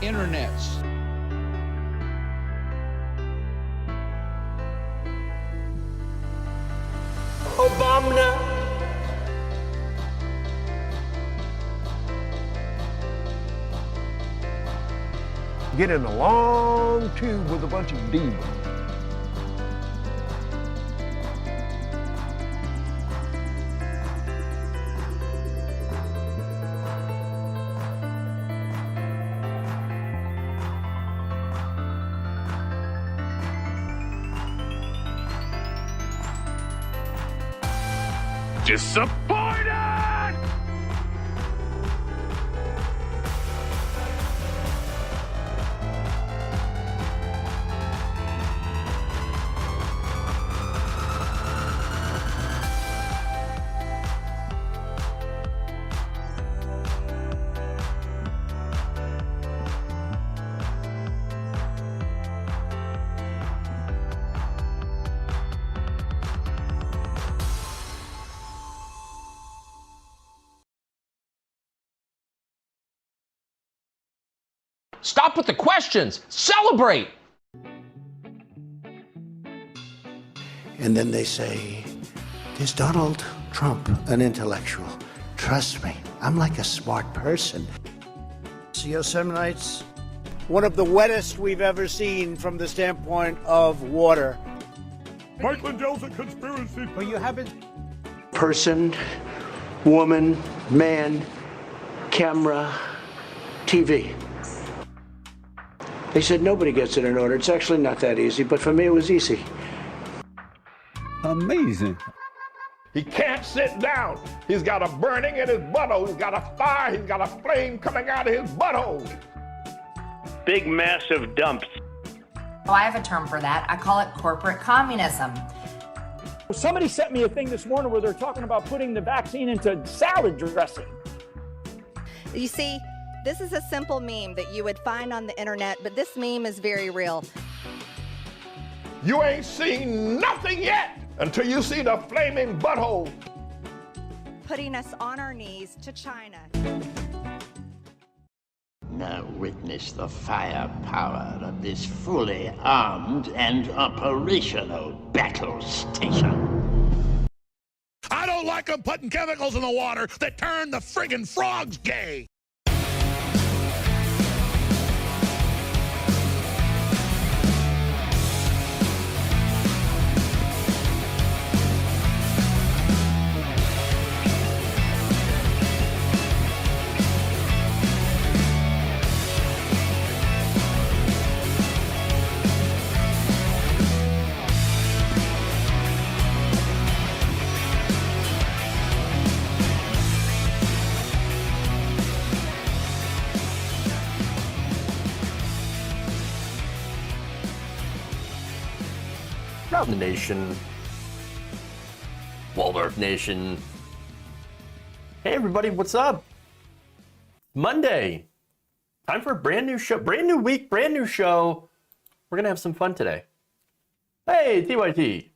internets. Obama. Get in a long tube with a bunch of demons. Disappointed! Stop with the questions. Celebrate. And then they say, is Donald Trump an intellectual? Trust me, I'm like a smart person. Yosemite's one of the wettest we've ever seen from the standpoint of water. Mike Lindell's a conspiracy. Well, you haven't. Person, woman, man, camera, TV. They said nobody gets it in order. It's actually not that easy, but for me it was easy. Amazing. He can't sit down. He's got a burning in his butthole. He's got a fire. He's got a flame coming out of his butthole. Big, massive dumps. Oh, I have a term for that. I call it corporate communism. Somebody sent me a thing this morning where they're talking about putting the vaccine into salad dressing. You see, this is a simple meme that you would find on the internet, but this meme is very real. You ain't seen nothing yet until you see the flaming butthole. Putting us on our knees to China. Now witness the firepower of this fully armed and operational battle station. I don't like them putting chemicals in the water that turn the friggin' frogs gay. Proud the nation. Waldorf Nation. Hey everybody, what's up? Monday. Time for a brand new show, brand new week, brand new show. We're gonna have some fun today. Hey, TYT.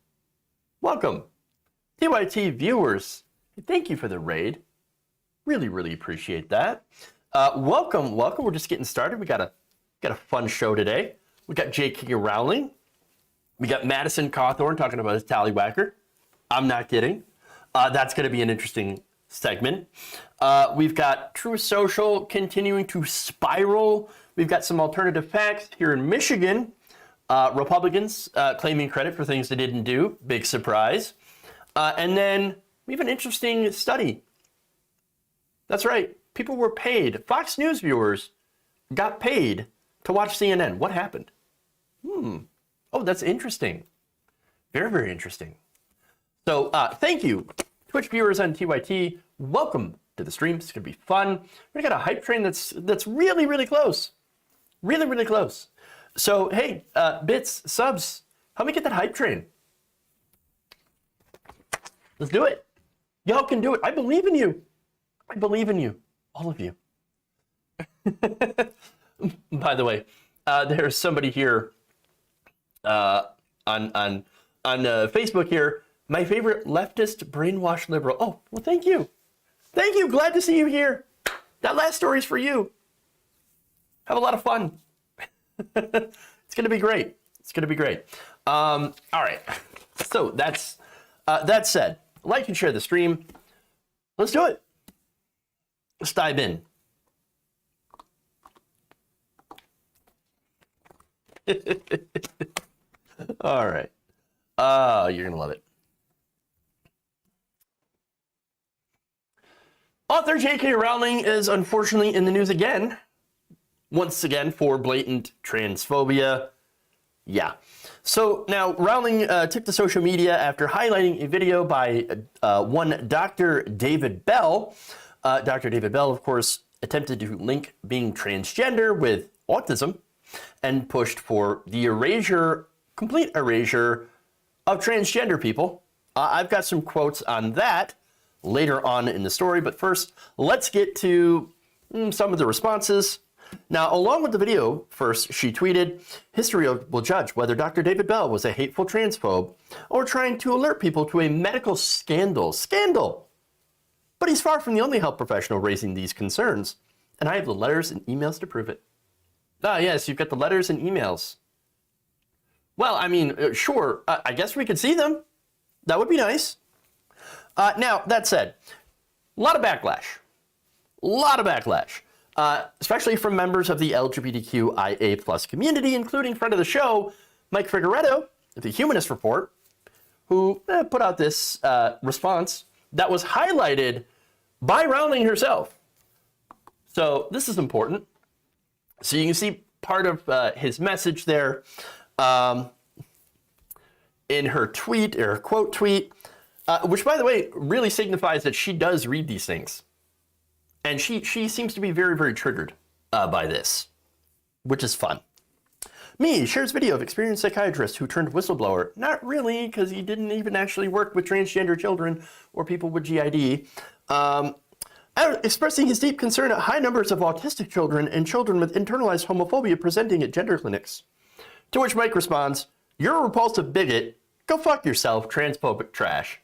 Welcome. TYT viewers, thank you for the raid. Really, really appreciate that. Welcome. We're just getting started. We got a fun show today. We got J.K. Rowling. We got Madison Cawthorn talking about his Tallywacker. I'm not kidding. That's going to be an interesting segment. We've got Truth Social continuing to spiral. We've got some alternative facts here in Michigan. Republicans claiming credit for things they didn't do. Big surprise. And then we have an interesting study. That's right. People were paid. Fox News viewers got paid to watch CNN. What happened? Oh, that's interesting. Very, very interesting. So thank you, Twitch viewers on TYT. Welcome to the stream. It's going to be fun. We got a hype train that's really, really close. Really, really close. So, hey, bits, subs, help me get that hype train. Let's do it. Y'all can do it. I believe in you. I believe in you. All of you. By the way, there's somebody here on Facebook here. My favorite leftist brainwashed liberal. Oh, well, thank you. Thank you. Glad to see you here. That last story's for you. have a lot of fun. It's going to be great. It's going to be great. All right. So that's that said, like and share the stream. Let's do it. Let's dive in. All right. You're going to love it. Author J.K. Rowling is unfortunately in the news again. Once again for blatant transphobia. Yeah. So now Rowling took to social media after highlighting a video by one Dr. David Bell. Dr. David Bell, of course, attempted to link being transgender with autism and pushed for the complete erasure of transgender people. I've got some quotes on that later on in the story, but first, let's get to some of the responses. Now, along with the video, first, she tweeted, "History will judge whether Dr. David Bell was a hateful transphobe or trying to alert people to a medical scandal." Scandal! But he's far from the only health professional raising these concerns, and I have the letters and emails to prove it. Ah, yes, you've got the letters and emails. Well, I mean, sure, I guess we could see them. That would be nice. Now, that said, a lot of backlash. Especially from members of the LGBTQIA+ community, including friend of the show, Mike Figueredo, of the Humanist Report, who put out this response that was highlighted by Rowling herself. So this is important. So you can see part of his message there in her tweet, or quote tweet, which, by the way, really signifies that she does read these things. And she seems to be very, very triggered by this, which is fun. Me shares video of experienced psychiatrist who turned whistleblower. Not really, because he didn't even actually work with transgender children or people with GID. Expressing his deep concern at high numbers of autistic children and children with internalized homophobia presenting at gender clinics. To which Mike responds, "You're a repulsive bigot. Go fuck yourself, transphobic trash."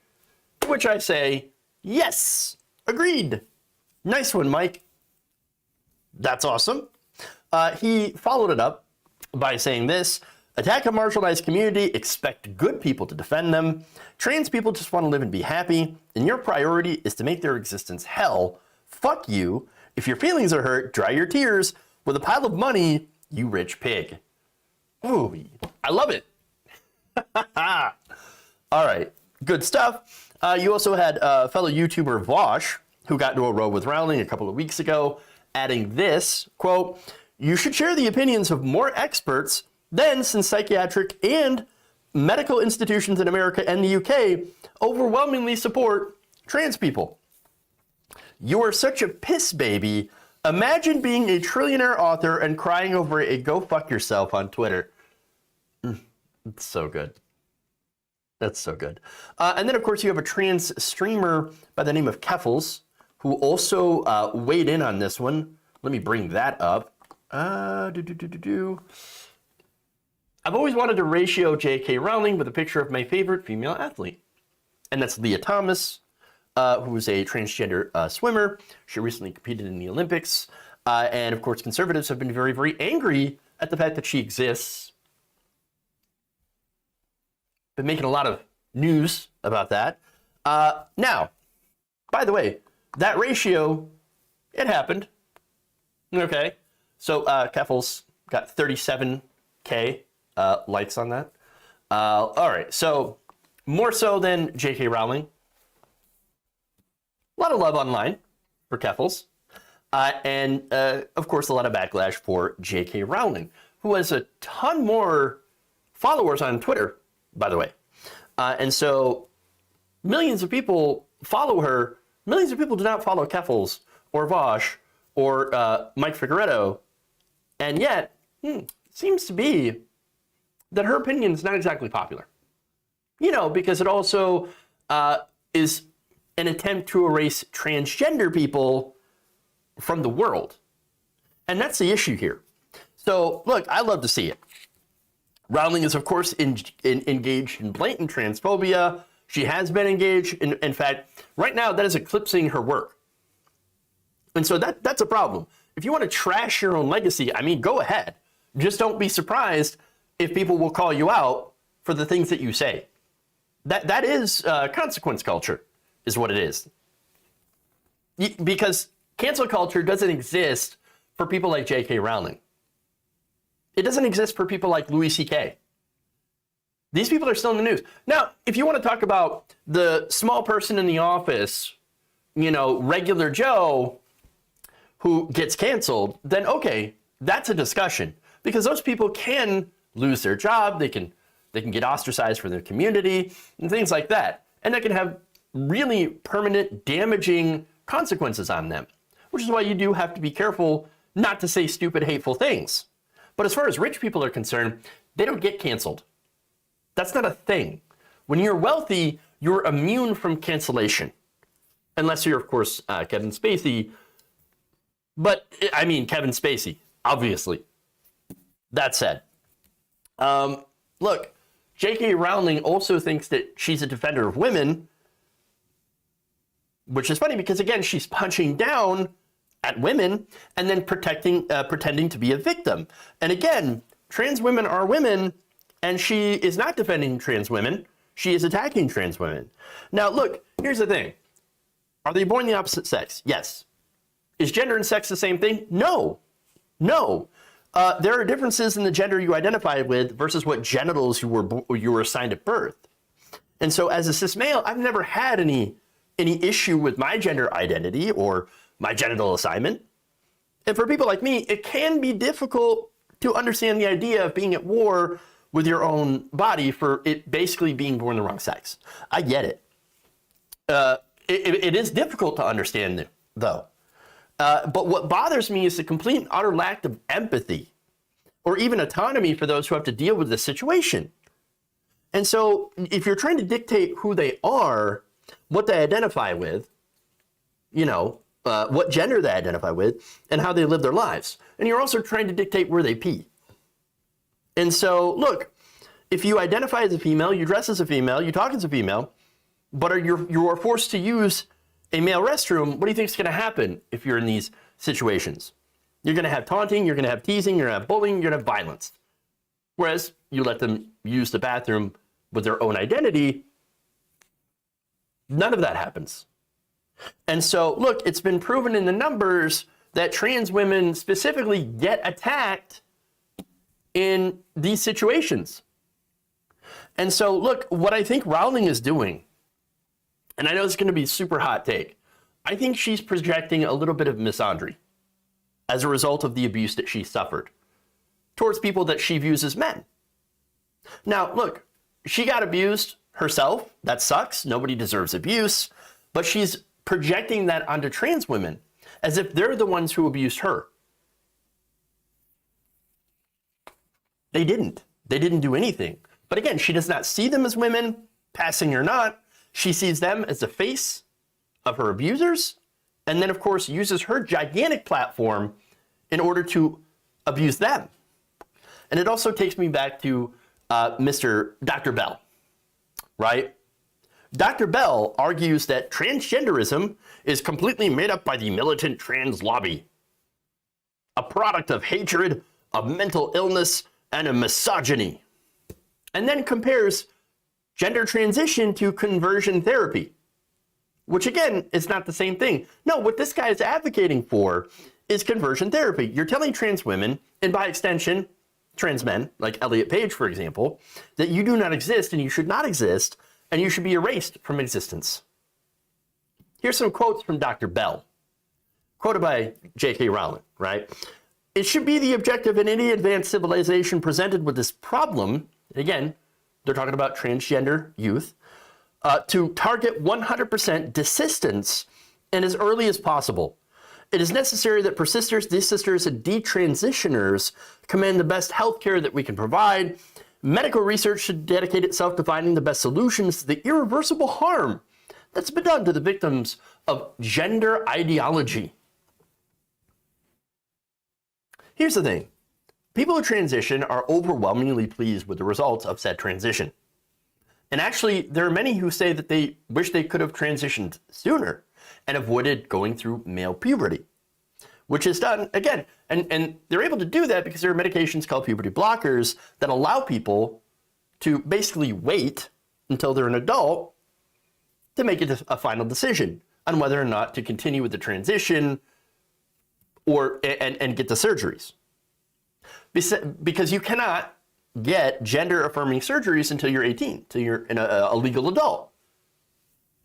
To which I say, yes, agreed. Nice one, Mike. That's awesome. He followed it up by saying this: "Attack a marginalized community, expect good people to defend them. Trans people just want to live and be happy, and your priority is to make their existence hell. Fuck you. If your feelings are hurt, dry your tears with a pile of money, you rich pig." Ooh, I love it. All right, good stuff. You also had fellow YouTuber Vosh, who got into a row with Rowling a couple of weeks ago, adding this, quote, "You should share the opinions of more experts then, since psychiatric and medical institutions in America and the UK overwhelmingly support trans people. You are such a piss baby. Imagine being a trillionaire author and crying over a go fuck yourself on Twitter." It's so good. That's so good. And then, of course, you have a trans streamer by the name of Keffels, who also weighed in on this one. Let me bring that up. I've always wanted to ratio J.K. Rowling with a picture of my favorite female athlete. And that's Leah Thomas, who is a transgender swimmer. She recently competed in the Olympics. And, of course, conservatives have been very, very angry at the fact that she exists. Been making a lot of news about that. Now, by the way, that ratio, it happened. Okay, so Keffels got 37K likes on that. All right, so more so than J.K. Rowling. A lot of love online for Keffels. And, of course, a lot of backlash for J.K. Rowling, who has a ton more followers on Twitter, by the way. And so millions of people follow her. Millions of people do not follow Keffels or Vosh or Mike Figueredo. And yet, it seems to be that her opinion is not exactly popular. You know, because it also is an attempt to erase transgender people from the world. And that's the issue here. So, look, I love to see it. Rowling is, of course, engaged in blatant transphobia. She has been engaged. In fact, right now, that is eclipsing her work. And so that's a problem. if you want to trash your own legacy, I mean, go ahead. Just don't be surprised if people will call you out for the things that you say. That is consequence culture, is what it is. Because cancel culture doesn't exist for people like J.K. Rowling. It doesn't exist for people like Louis C.K. These people are still in the news. Now, if you want to talk about the small person in the office, you know, regular Joe who gets canceled, then okay, that's a discussion. Because those people can lose their job, they can get ostracized from their community and things like that. And that can have really permanent damaging consequences on them, which is why you do have to be careful not to say stupid, hateful things. But as far as rich people are concerned, they don't get canceled. That's not a thing. When you're wealthy, you're immune from cancellation. Unless you're, of course, Kevin Spacey. But, I mean, Kevin Spacey, obviously. That said, look, J.K. Rowling also thinks that she's a defender of women, which is funny because, again, she's punching down at women and then pretending to be a victim. And again, trans women are women, and she is not defending trans women. She is attacking trans women. Now, look, here's the thing. Are they born the opposite sex? Yes. Is gender and sex the same thing? No. No. There are differences in the gender you identify with versus what genitals you were assigned at birth. And so as a cis male, I've never had any issue with my gender identity or my genital assignment. And for people like me, it can be difficult to understand the idea of being at war with your own body for it basically being born the wrong sex. I get it. It is difficult to understand, though. But what bothers me is the complete and utter lack of empathy or even autonomy for those who have to deal with this situation. And so if you're trying to dictate who they are, what they identify with, you know, what gender they identify with, and how they live their lives. And you're also trying to dictate where they pee. And so, look, if you identify as a female, you dress as a female, you talk as a female, but you are forced to use a male restroom, what do you think is going to happen if you're in these situations? You're going to have taunting, you're going to have teasing, you're going to have bullying, you're going to have violence. Whereas you let them use the bathroom with their own identity, none of that happens. And so, look, it's been proven in the numbers that trans women specifically get attacked in these situations. And so, look, what I think Rowling is doing, and I know it's going to be a super hot take, I think she's projecting a little bit of misandry as a result of the abuse that she suffered towards people that she views as men. Now, look, she got abused herself. That sucks. Nobody deserves abuse. But she's projecting that onto trans women as if they're the ones who abused her. They didn't. They didn't do anything. But again, she does not see them as women, passing or not. She sees them as the face of her abusers, and then, of course, uses her gigantic platform in order to abuse them. And it also takes me back to Dr. Bell, right? Dr. Bell argues that transgenderism is completely made up by the militant trans lobby, a product of hatred, of mental illness, and a misogyny, and then compares gender transition to conversion therapy, which again is not the same thing. No, what this guy is advocating for is conversion therapy. You're telling trans women, and by extension, trans men, like Elliot Page, for example, that you do not exist and you should not exist, and you should be erased from existence. Here's some quotes from Dr. Bell, quoted by J.K. Rowling, right? It should be the objective in any advanced civilization presented with this problem, again, they're talking about transgender youth, to target 100% desistance and as early as possible. It is necessary that persisters, desisters, and detransitioners command the best health care that we can provide. Medical research should dedicate itself to finding the best solutions to the irreversible harm that's been done to the victims of gender ideology. Here's the thing. People who transition are overwhelmingly pleased with the results of said transition. And actually, there are many who say that they wish they could have transitioned sooner and avoided going through male puberty, which is done, again, and they're able to do that because there are medications called puberty blockers that allow people to basically wait until they're an adult to make a final decision on whether or not to continue with the transition and get the surgeries. Because you cannot get gender-affirming surgeries until you're 18, until you're a legal adult.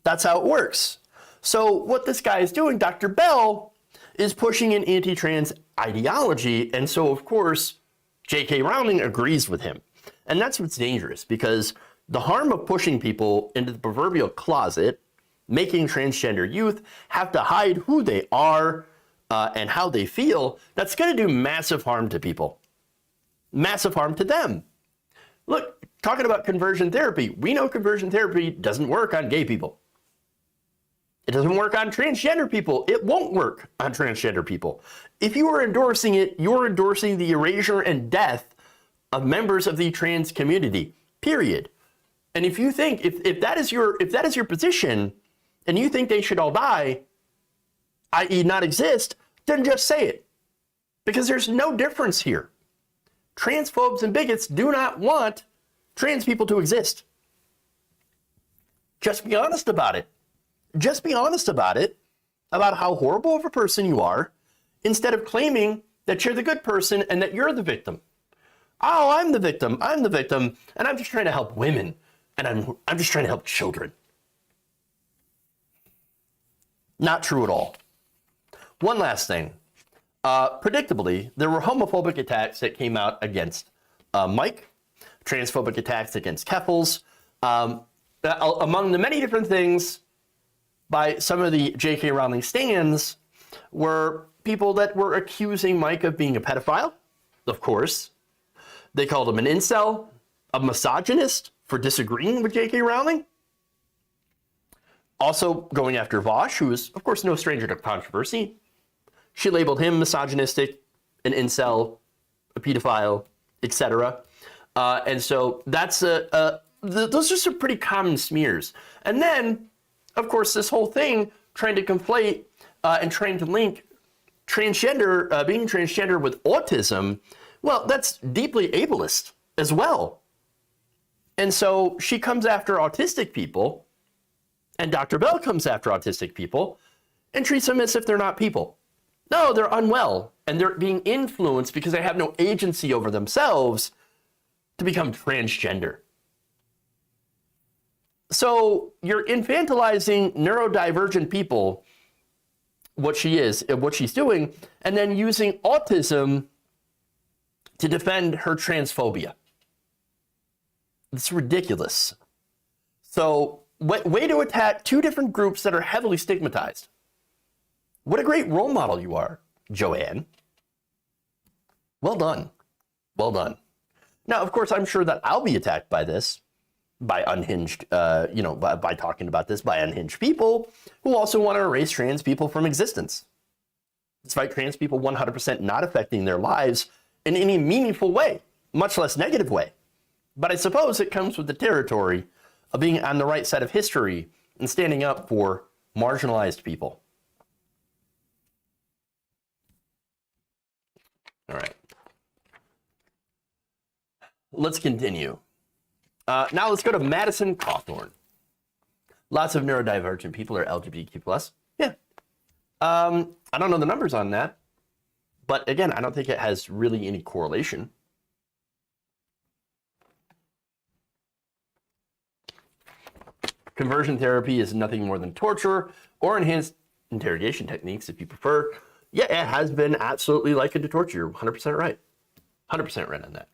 That's how it works. So what this guy is doing, Dr. Bell, is pushing an anti-trans ideology, and so of course J.K. Rowling agrees with him. And that's what's dangerous, because the harm of pushing people into the proverbial closet, making transgender youth have to hide who they are and how they feel, that's going to do massive harm to people. Massive harm to them. Look, talking about conversion therapy, we know conversion therapy doesn't work on gay people. It doesn't work on transgender people. It won't work on transgender people. If you are endorsing it, you're endorsing the erasure and death of members of the trans community, period. And if you think, if that is your position, and you think they should all die, i.e. not exist, then just say it. Because there's no difference here. Transphobes and bigots do not want trans people to exist. Just be honest about it. Just be honest about it, about how horrible of a person you are, instead of claiming that you're the good person and that you're the victim. Oh, I'm the victim, and I'm just trying to help women, and I'm just trying to help children. Not true at all. One last thing. Predictably, there were homophobic attacks that came out against Mike, transphobic attacks against Keffels, among the many different things by some of the J.K. Rowling stans were people that were accusing Mike of being a pedophile, of course. They called him an incel, a misogynist for disagreeing with J.K. Rowling. Also going after Vosh, who is, of course, no stranger to controversy. She labeled him misogynistic, an incel, a pedophile, etc. And so that's those are some pretty common smears. And then, of course, this whole thing trying to conflate and trying to link transgender, being transgender with autism, well, that's deeply ableist as well. And so she comes after autistic people, and Dr. Bell comes after autistic people and treats them as if they're not people. No, they're unwell, and they're being influenced because they have no agency over themselves to become transgender. So you're infantilizing neurodivergent people, what she is, what she's doing, and then using autism to defend her transphobia. It's ridiculous. So, way to attack two different groups that are heavily stigmatized. What a great role model you are, Joanne. Well done. Well done. Now, of course, I'm sure that I'll be attacked by this, by unhinged, by talking about this, by unhinged people who also want to erase trans people from existence, despite trans people 100% not affecting their lives in any meaningful way, much less negative way. But I suppose it comes with the territory of being on the right side of history and standing up for marginalized people. All right. Let's continue. Now let's go to Madison Cawthorn. Lots of neurodivergent people are LGBTQ+. Yeah. I don't know the numbers on that. But again, I don't think it has really any correlation. Conversion therapy is nothing more than torture or enhanced interrogation techniques, if you prefer. Yeah, it has been absolutely likened to torture. You're 100% right. 100% right on that.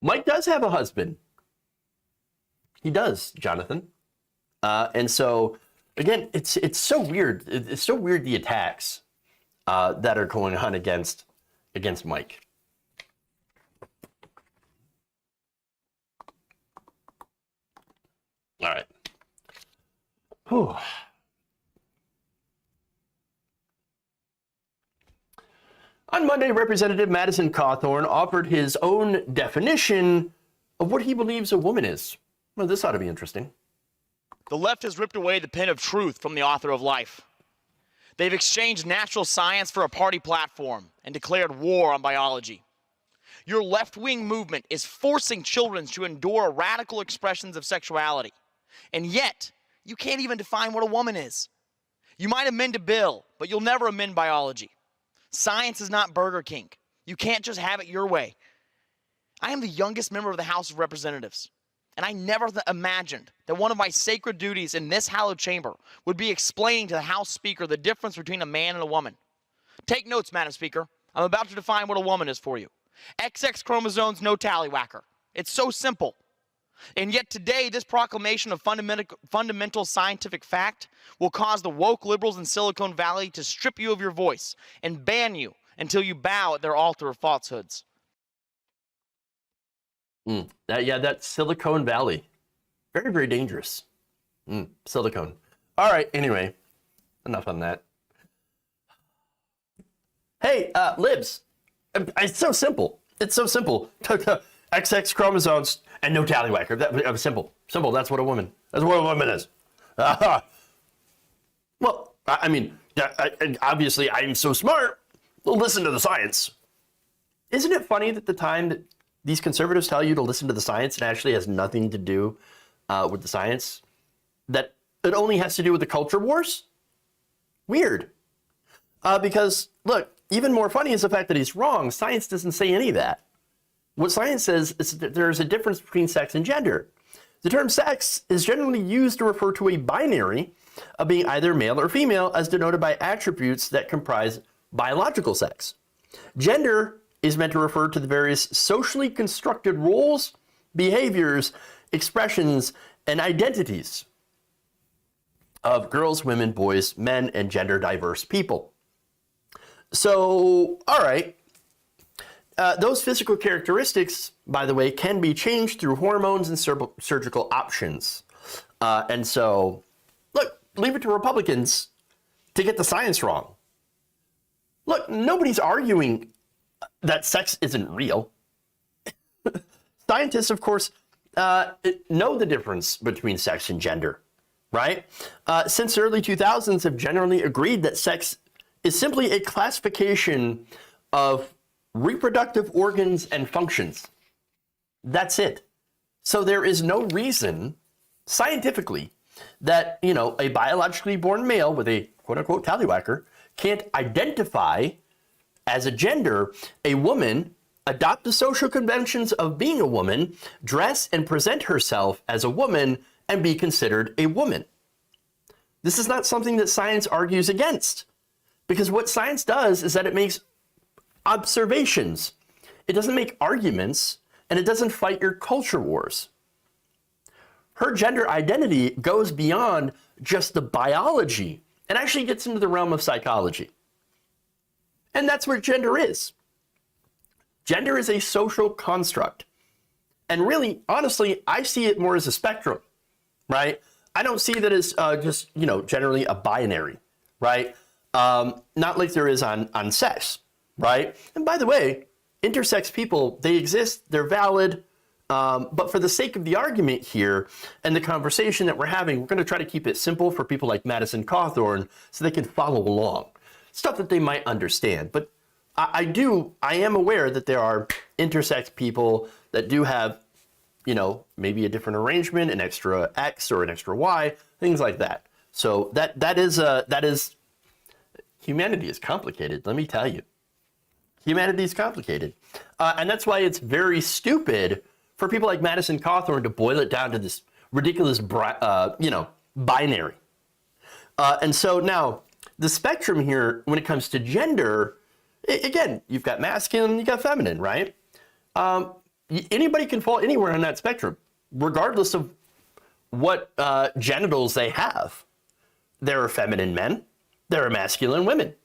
Mike does have a husband. He does, Jonathan. And so, again, it's so weird. It's so weird, the attacks that are going on against Mike. All right. Whew. On Monday, Representative Madison Cawthorn offered his own definition of what he believes a woman is. Well, this ought to be interesting. The left has ripped away the pen of truth from the author of life. They've exchanged natural science for a party platform and declared war on biology. Your left-wing movement is forcing children to endure radical expressions of sexuality. And yet, you can't even define what a woman is. You might amend a bill, but you'll never amend biology. Science is not Burger King. You can't just have it your way. I am the youngest member of the House of Representatives, and I never imagined that one of my sacred duties in this hallowed chamber would be explaining to the House Speaker the difference between a man and a woman. Take notes, Madam Speaker. I'm about to define what a woman is for you. XX chromosomes, no Tallywacker. It's so simple. And yet today, this proclamation of fundamental scientific fact will cause the woke liberals in Silicon Valley to strip you of your voice and ban you until you bow at their altar of falsehoods. That's Silicon Valley. Very, very dangerous. Silicon. All right, anyway, enough on that. Hey, libs. It's so simple. It's so simple. XX chromosomes and no Tallywacker. That was simple. Simple. That's what a woman is. Well, I mean, obviously I'm so smart. Listen to the science. Isn't it funny that the time that these conservatives tell you to listen to the science, it actually has nothing to do with the science? That it only has to do with the culture wars? Weird. Because, look, even more funny is the fact that he's wrong. Science doesn't say any of that. What science says is that there's a difference between sex and gender. The term sex is generally used to refer to a binary of being either male or female as denoted by attributes that comprise biological sex. Gender is meant to refer to the various socially constructed roles, behaviors, expressions, and identities of girls, women, boys, men, and gender diverse people. So, all right. Those physical characteristics, by the way, can be changed through hormones and surgical options. And so, look, leave it to Republicans to get the science wrong. Look, nobody's arguing that sex isn't real. Scientists, of course, know the difference between sex and gender, right? Since the early 2000s have generally agreed that sex is simply a classification of reproductive organs and functions. That's it. So there is no reason, scientifically, that, a biologically born male with a quote-unquote Tallywacker can't identify as a gender a woman, adopt the social conventions of being a woman, dress and present herself as a woman, and be considered a woman. This is not something that science argues against, because what science does is that it makes observations. It doesn't make arguments, and it doesn't fight your culture wars. Her gender identity goes beyond just the biology and actually gets into the realm of psychology. And that's where gender is. Gender is a social construct. And really, honestly, I see it more as a spectrum, right? I don't see that as just, generally a binary, right? Not like there is on sex. Right? And by the way, intersex people, they exist, they're valid, but for the sake of the argument here and the conversation that we're having, we're going to try to keep it simple for people like Madison Cawthorn so they can follow along. Stuff that they might understand. But I am aware that there are intersex people that do have, maybe a different arrangement, an extra X or an extra Y, things like that. So that is humanity is complicated, let me tell you. Humanity is complicated. And that's why it's very stupid for people like Madison Cawthorn to boil it down to this ridiculous, binary. And so now, the spectrum here, when it comes to gender, again, you've got masculine, you've got feminine, right? Anybody can fall anywhere on that spectrum, regardless of what genitals they have. There are feminine men, there are masculine women.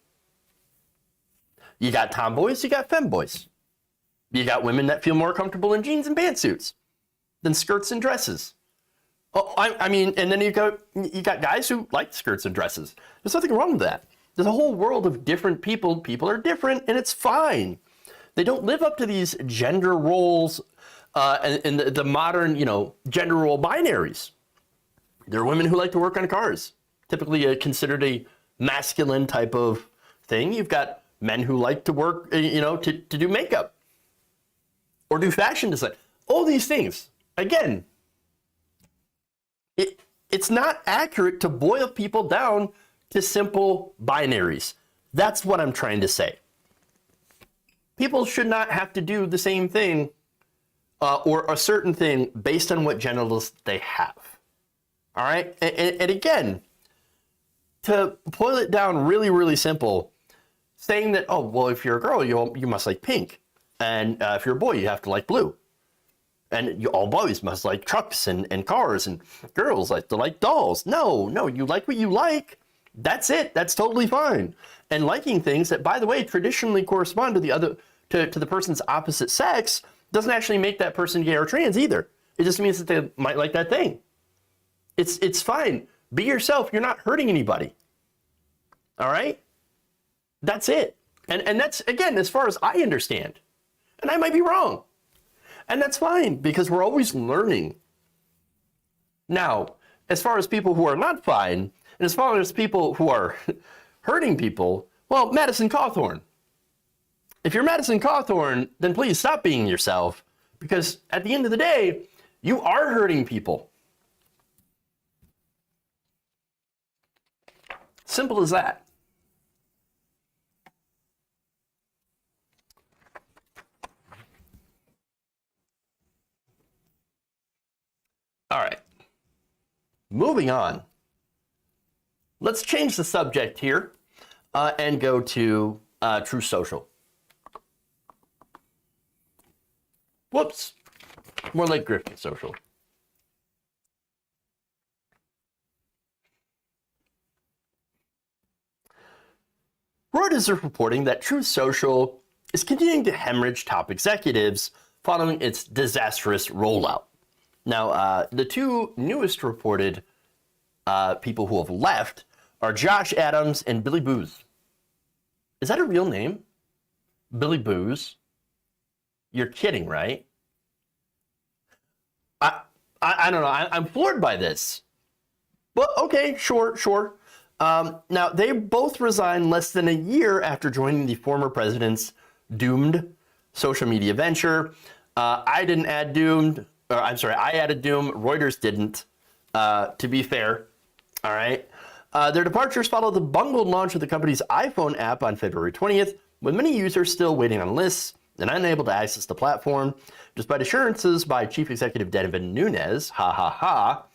You got tomboys, you got femboys. You got women that feel more comfortable in jeans and pantsuits than skirts and dresses. Oh, I mean, and then you got guys who like skirts and dresses. There's nothing wrong with that. There's a whole world of different people. People are different, and it's fine. They don't live up to these gender roles and the modern, gender role binaries. There are women who like to work on cars, typically considered a masculine type of thing. You've got men who like to work, to do makeup or do fashion design. All these things. Again, it's not accurate to boil people down to simple binaries. That's what I'm trying to say. People should not have to do the same thing or a certain thing based on what genitals they have. All right? And again, to boil it down really, really simple, saying that, oh, well, if you're a girl, you must like pink. And if you're a boy, you have to like blue. And all boys must like trucks and cars, and girls like to like dolls. No, you like what you like. That's it. That's totally fine. And liking things that, by the way, traditionally correspond to the person's opposite sex doesn't actually make that person gay or trans either. It just means that they might like that thing. It's fine. Be yourself. You're not hurting anybody. All right? That's it. And that's, again, as far as I understand. And I might be wrong. And that's fine, because we're always learning. Now, as far as people who are not fine, and as far as people who are hurting people, well, Madison Cawthorn. If you're Madison Cawthorn, then please stop being yourself, because at the end of the day, you are hurting people. Simple as that. All right. Moving on. Let's change the subject here and go to Truth Social. Whoops. More like Griffin Social. Reuters is reporting that Truth Social is continuing to hemorrhage top executives following its disastrous rollout. Now, the two newest reported people who have left are Josh Adams and Billy Booz. Is that a real name? Billy Booz? You're kidding, right? I don't know. I'm floored by this. But okay, sure. Now, they both resigned less than a year after joining the former president's doomed social media venture. I didn't add doomed. I added doom. Reuters didn't, to be fair. All right. Their departures followed the bungled launch of the company's iPhone app on February 20th, with many users still waiting on lists and unable to access the platform, despite assurances by Chief Executive Devin Nunes, that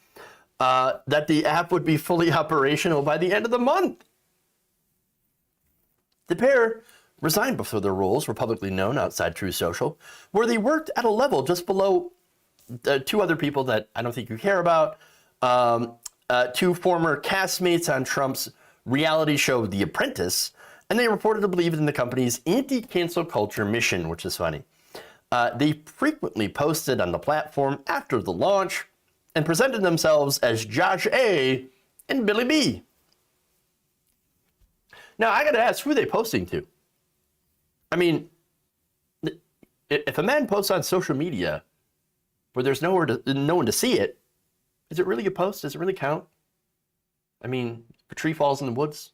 the app would be fully operational by the end of the month. The pair resigned before their roles were publicly known outside Truth Social, where they worked at a level just below two other people that I don't think you care about, two former castmates on Trump's reality show, The Apprentice, and they reportedly believed in the company's anti-cancel culture mission, which is funny. They frequently posted on the platform after the launch and presented themselves as Josh A. and Billy B. Now, I gotta ask, who are they posting to? I mean, if a man posts on social media where there's no one to see it, is it really a post? Does it really count? I mean, if a tree falls in the woods,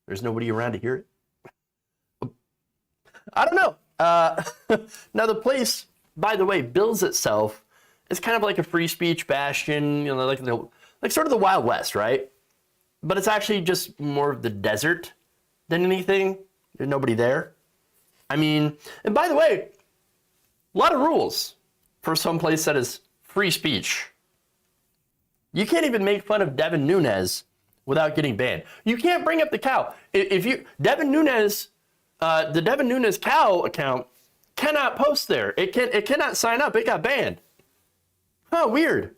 there's nobody around to hear it. I don't know. Now, the place, by the way, bills itself as kind of like a free speech bastion, like sort of the Wild West, right? But it's actually just more of the desert than anything. There's nobody there. I mean, and by the way, a lot of rules for some place that is free speech. You can't even make fun of Devin Nunes without getting banned. You can't bring up the cow. If you, Devin Nunes, the Devin Nunes cow account cannot post there. It cannot sign up. It got banned. Oh, weird.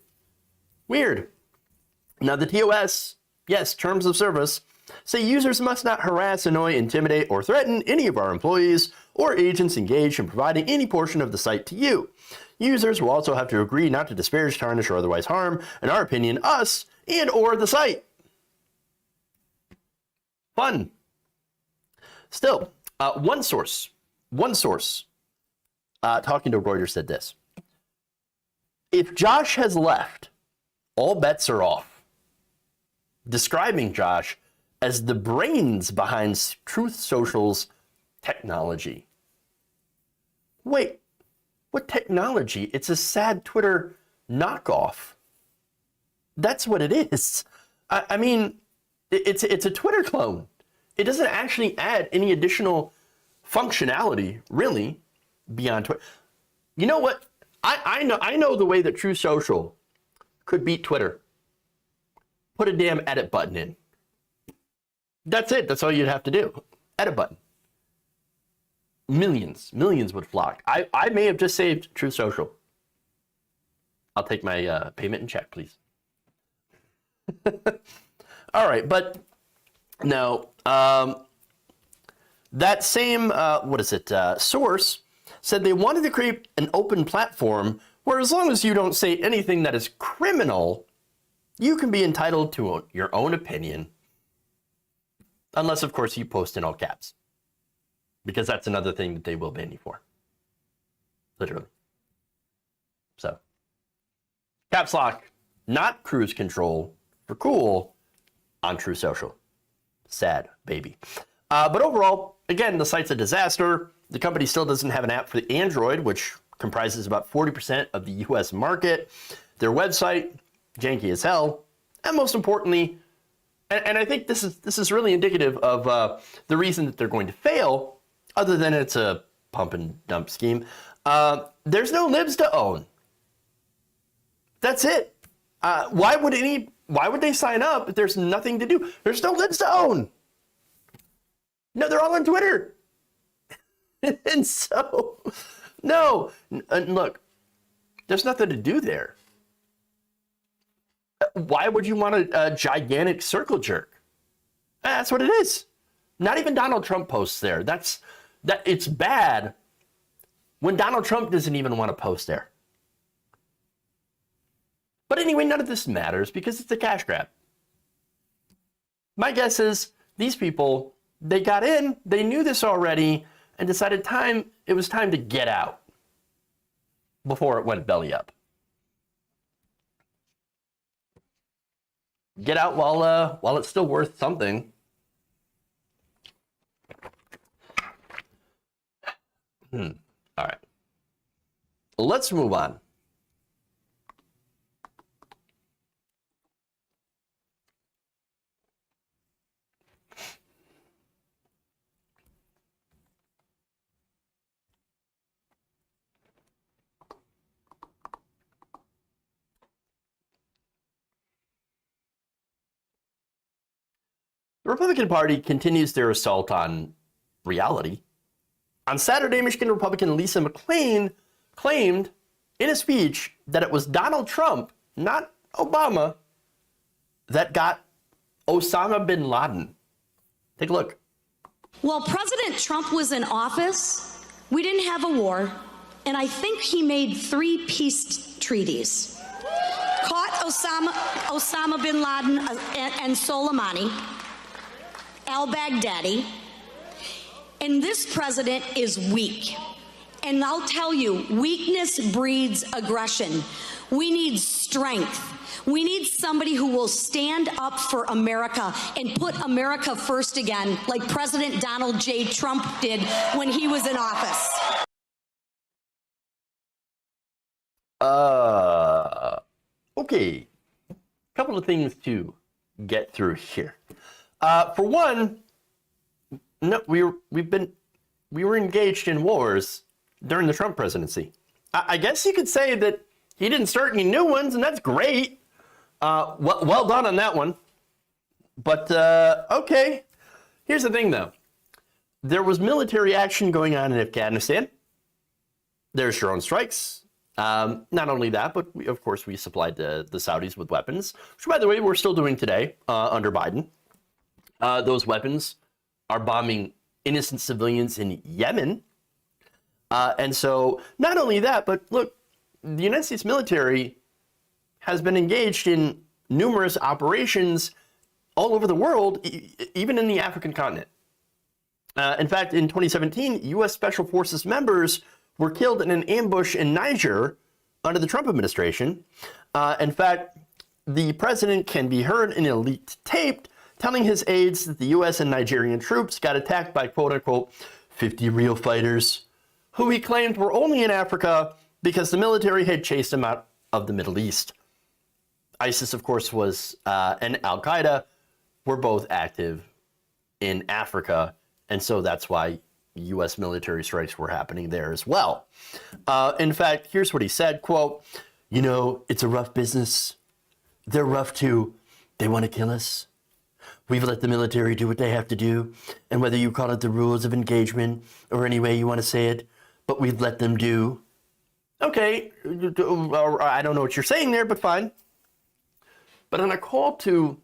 Now the TOS, yes, terms of service, say users must not harass, annoy, intimidate, or threaten any of our employees or agents engaged in providing any portion of the site to you. Users will also have to agree not to disparage, tarnish, or otherwise harm, in our opinion, us and or the site. Fun. Still, one source talking to Reuters said this: if Josh has left, all bets are off. describing Josh as the brains behind Truth Social's technology. Wait, what technology? It's a sad Twitter knockoff. That's what it is. I mean, it's a Twitter clone. It doesn't actually add any additional functionality, really, beyond Twitter. You know what? I know the way that Truth Social could beat Twitter. Put a damn edit button in. That's it. That's all you'd have to do. Edit button. Millions would flock. I may have just saved Truth Social. I'll take my payment in check, please. All right, but no. That same, source said they wanted to create an open platform where as long as you don't say anything that is criminal, you can be entitled to your own opinion. Unless, of course, you post in all caps. Because that's another thing that they will ban you for. Literally. So, caps lock, not cruise control for cool on Truth Social. Sad, baby. But overall, again, the site's a disaster. The company still doesn't have an app for the Android, which comprises about 40% of the US market. Their website, janky as hell. And most importantly, and I think this is really indicative of the reason that they're going to fail, other than it's a pump and dump scheme. There's no libs to own. That's it. Why would they sign up if there's nothing to do? There's no libs to own. No, they're all on Twitter. And so, no. And look, there's nothing to do there. Why would you want a gigantic circle jerk? That's what it is. Not even Donald Trump posts there. It's bad when Donald Trump doesn't even want to post there. But anyway, none of this matters because it's a cash grab. My guess is these people, they got in, they knew this already, and decided it was time to get out before it went belly up. Get out while it's still worth something. All right. Let's move on. The Republican Party continues their assault on reality. On Saturday, Michigan Republican Lisa McClain claimed in a speech that it was Donald Trump, not Obama, that got Osama bin Laden. Take a look. While President Trump was in office, we didn't have a war, and I think he made 3 peace treaties. Caught Osama bin Laden and Soleimani, al-Baghdadi, and this president is weak. And I'll tell you, weakness breeds aggression. We need strength. We need somebody who will stand up for America and put America first again, like President Donald J. Trump did when he was in office. Okay. A couple of things to get through here. For one, no, we were engaged in wars during the Trump presidency. I guess you could say that he didn't start any new ones, and that's great. Well done on that one. But okay. Here's the thing, though. There was military action going on in Afghanistan. There's drone strikes. Not only that, but of course we supplied the Saudis with weapons, which, by the way, we're still doing today under Biden. Those weapons are bombing innocent civilians in Yemen. And so not only that, but look, the United States military has been engaged in numerous operations all over the world, even in the African continent. In fact, in 2017, U.S. Special Forces members were killed in an ambush in Niger under the Trump administration. In fact, the president can be heard in a leaked tape telling his aides that the U.S. and Nigerian troops got attacked by quote-unquote 50 real fighters, who he claimed were only in Africa because the military had chased them out of the Middle East. ISIS, of course, and Al-Qaeda were both active in Africa, and so that's why U.S. military strikes were happening there as well. In fact, here's what he said, quote, "You know, it's a rough business. They're rough too. They want to kill us. We've let the military do what they have to do, and whether you call it the rules of engagement or any way you want to say it, but we've let them do." Okay, I don't know what you're saying there, but fine. But on a call to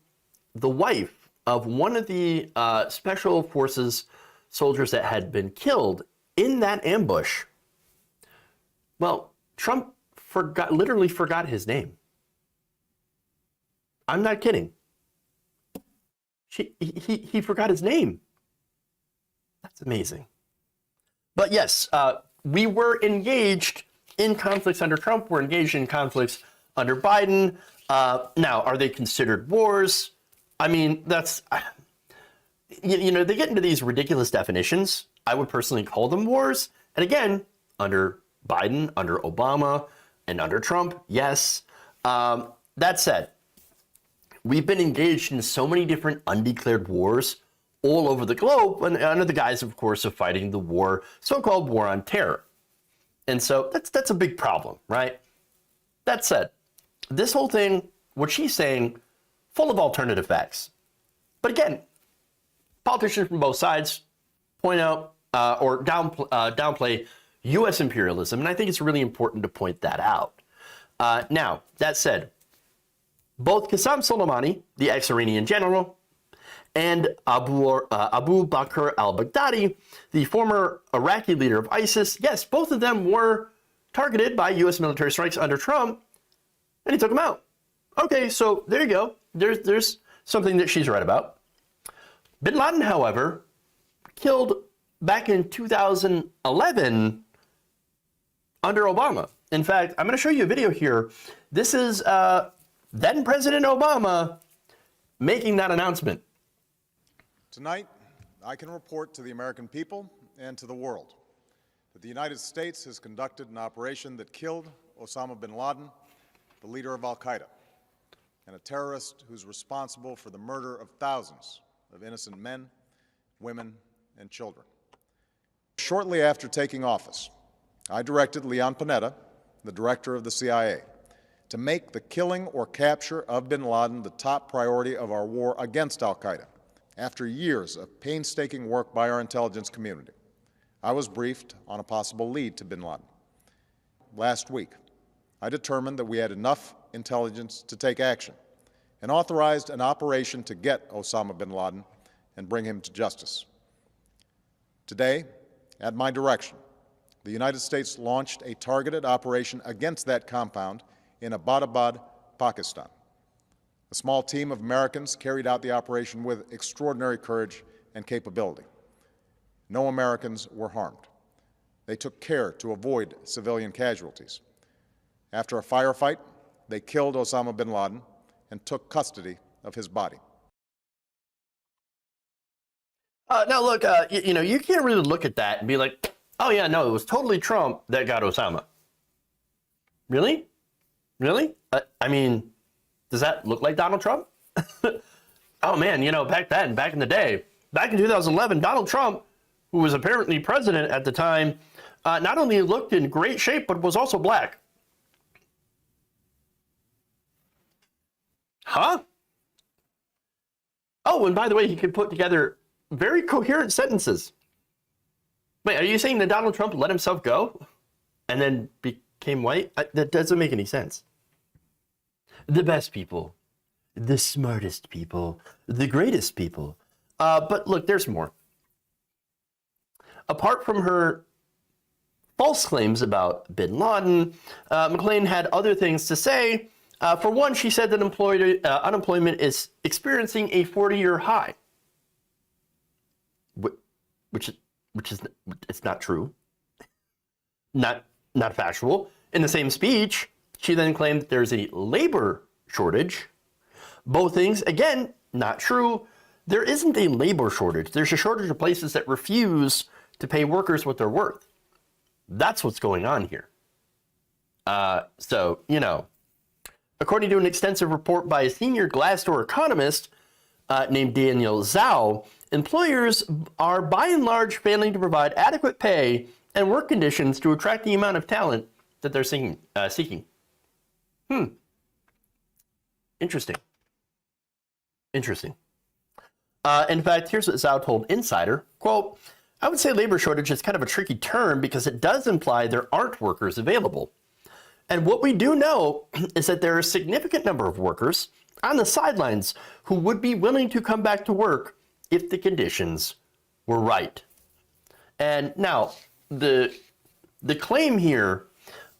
the wife of one of the special forces soldiers that had been killed in that ambush, well, Trump literally forgot his name. I'm not kidding. He forgot his name. That's amazing. But yes, we were engaged in conflicts under Trump. We're engaged in conflicts under Biden. Now, are they considered wars? I mean, that's, you know, they get into these ridiculous definitions. I would personally call them wars. And again, under Biden, under Obama, and under Trump, yes. That said, we've been engaged in so many different undeclared wars all over the globe, and under the guise, of course, of fighting the war, so-called war on terror. And so that's a big problem, right? That said, this whole thing, what she's saying, full of alternative facts. But again, politicians from both sides point out or downplay U.S. imperialism, and I think it's really important to point that out. Now, that said, both Qasem Soleimani, the ex-Iranian general, and Abu Bakr al-Baghdadi, the former Iraqi leader of ISIS, yes, both of them were targeted by U.S. military strikes under Trump, and he took them out. Okay, so there you go. There's something that she's right about. Bin Laden, however, killed back in 2011 under Obama. In fact, I'm going to show you a video here. This is then President Obama making that announcement. Tonight, I can report to the American people and to the world that the United States has conducted an operation that killed Osama bin Laden, the leader of al-Qaeda, and a terrorist who's responsible for the murder of thousands of innocent men, women, and children. Shortly after taking office, I directed Leon Panetta, the director of the CIA, to make the killing or capture of bin Laden the top priority of our war against al-Qaeda. After years of painstaking work by our intelligence community, I was briefed on a possible lead to bin Laden. Last week, I determined that we had enough intelligence to take action and authorized an operation to get Osama bin Laden and bring him to justice. Today, at my direction, the United States launched a targeted operation against that compound in Abbottabad, Pakistan. A small team of Americans carried out the operation with extraordinary courage and capability. No Americans were harmed. They took care to avoid civilian casualties. After a firefight, they killed Osama bin Laden and took custody of his body. Now look, you know, you can't really look at that and be like, oh yeah, no, it was totally Trump that got Osama. Really? Really? I mean, does that look like Donald Trump? Oh man, you know, back in the day, back in 2011, Donald Trump, who was apparently president at the time, not only looked in great shape, but was also black. Huh? Oh, and by the way, he could put together very coherent sentences. Wait, are you saying that Donald Trump let himself go and then became white? That doesn't make any sense. The best people, the smartest people, the greatest people. But look, there's more. Apart from her false claims about bin Laden, McClain had other things to say. For one, she said that unemployment is experiencing a 40-year high, which is it's not true, not factual. In the same speech, she then claimed that there's a labor shortage Both things, again, not true. There isn't a labor shortage. There's a shortage of places that refuse to pay workers what they're worth. That's what's going on here. So, you know, according to an extensive report by a senior Glassdoor economist named Daniel Zhao, employers are by and large failing to provide adequate pay and work conditions to attract the amount of talent that they're seeking. Interesting. In fact, here's what Zhao told Insider, quote, I would say labor shortage is kind of a tricky term because it does imply there aren't workers available. And what we do know is that there are a significant number of workers on the sidelines who would be willing to come back to work if the conditions were right. And now, the claim here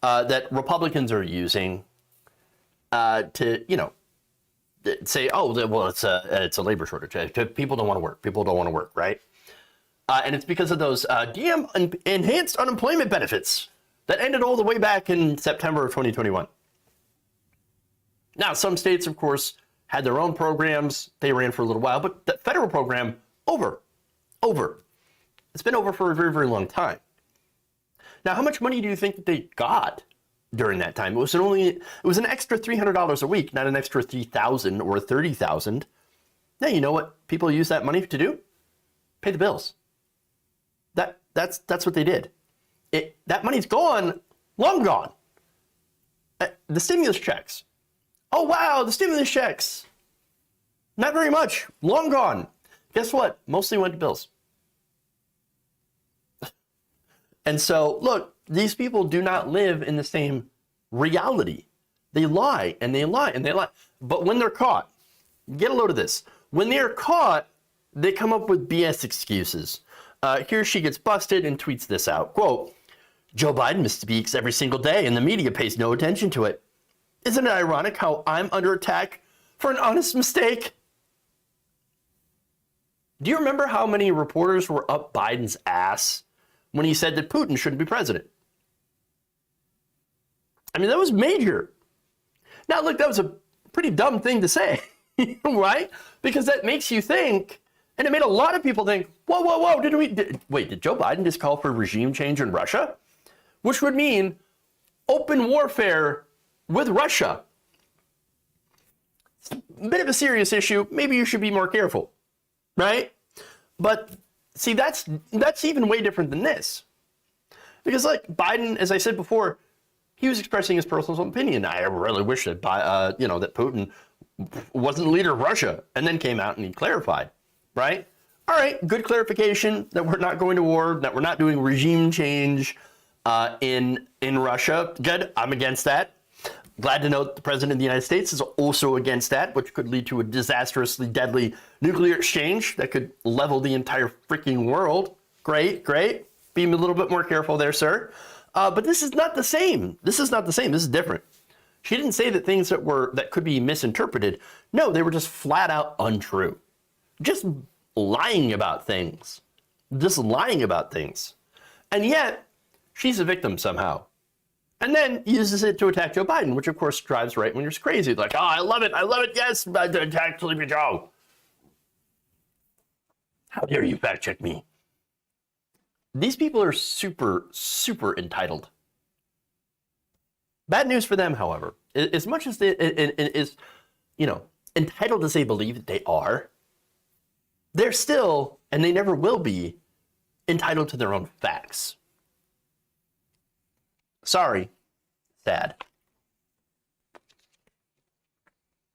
that Republicans are using to, you know, say, oh, well, it's a labor shortage. People don't want to work. People don't want to work, right? And it's because of those damn enhanced unemployment benefits that ended all the way back in September of 2021. Now, some states, of course, had their own programs. They ran for a little while, but the federal program, over. It's been over for a very, very long time. Now, how much money do you think that they got during that time? It was an extra $300 a week, not an extra $3,000 or $30,000. Now, you know what people use that money to do? Pay the bills. That's what they did. That money's gone, long gone. The stimulus checks. Oh, wow, the stimulus checks. Not very much, long gone. Guess what? Mostly went to bills. And so, look, these people do not live in the same reality. They lie and they lie and they lie. But when they're caught, get a load of this. When they're caught, they come up with BS excuses. Here she gets busted and tweets this out. Quote, Joe Biden misspeaks every single day and the media pays no attention to it. Isn't it ironic how I'm under attack for an honest mistake? Do you remember how many reporters were up Biden's ass when he said that Putin shouldn't be president? I mean, that was major. Now, look, that was a pretty dumb thing to say, right? Because that makes you think, and it made a lot of people think, whoa, did Joe Biden just call for regime change in Russia? Which would mean open warfare with Russia. It's a bit of a serious issue. Maybe you should be more careful, right? But see, that's even way different than this. Because like Biden, as I said before, he was expressing his personal opinion. I really wish that, that Putin wasn't the leader of Russia, and then came out and he clarified, right? All right, good clarification that we're not going to war, that we're not doing regime change in Russia. Good, I'm against that. Glad to note the President of the United States is also against that, which could lead to a disastrously deadly nuclear exchange that could level the entire freaking world. Great. Be a little bit more careful there, sir. But this is not the same. This is different. She didn't say that things that could be misinterpreted. No, they were just flat out untrue. Just lying about things. And yet, she's a victim somehow. And then uses it to attack Joe Biden, which of course drives right wingers crazy. Like, oh, I love it, yes, attack Sleepy Joe. How dare you fact check me? These people are super, super entitled. Bad news for them, however. As much as entitled as they believe that they are, they're still, and they never will be, entitled to their own facts. Sorry. Sad.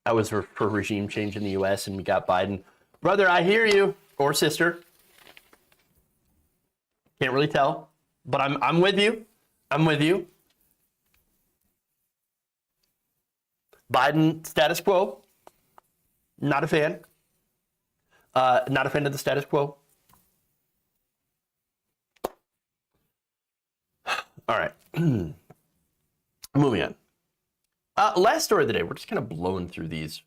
I was for regime change in the U.S. and we got Biden. Brother, I hear you. Or sister. Can't really tell. But I'm with you. Biden, status quo. Not a fan. Not a fan of the status quo. All right. Moving on. Last story of the day. We're just kind of blowing through these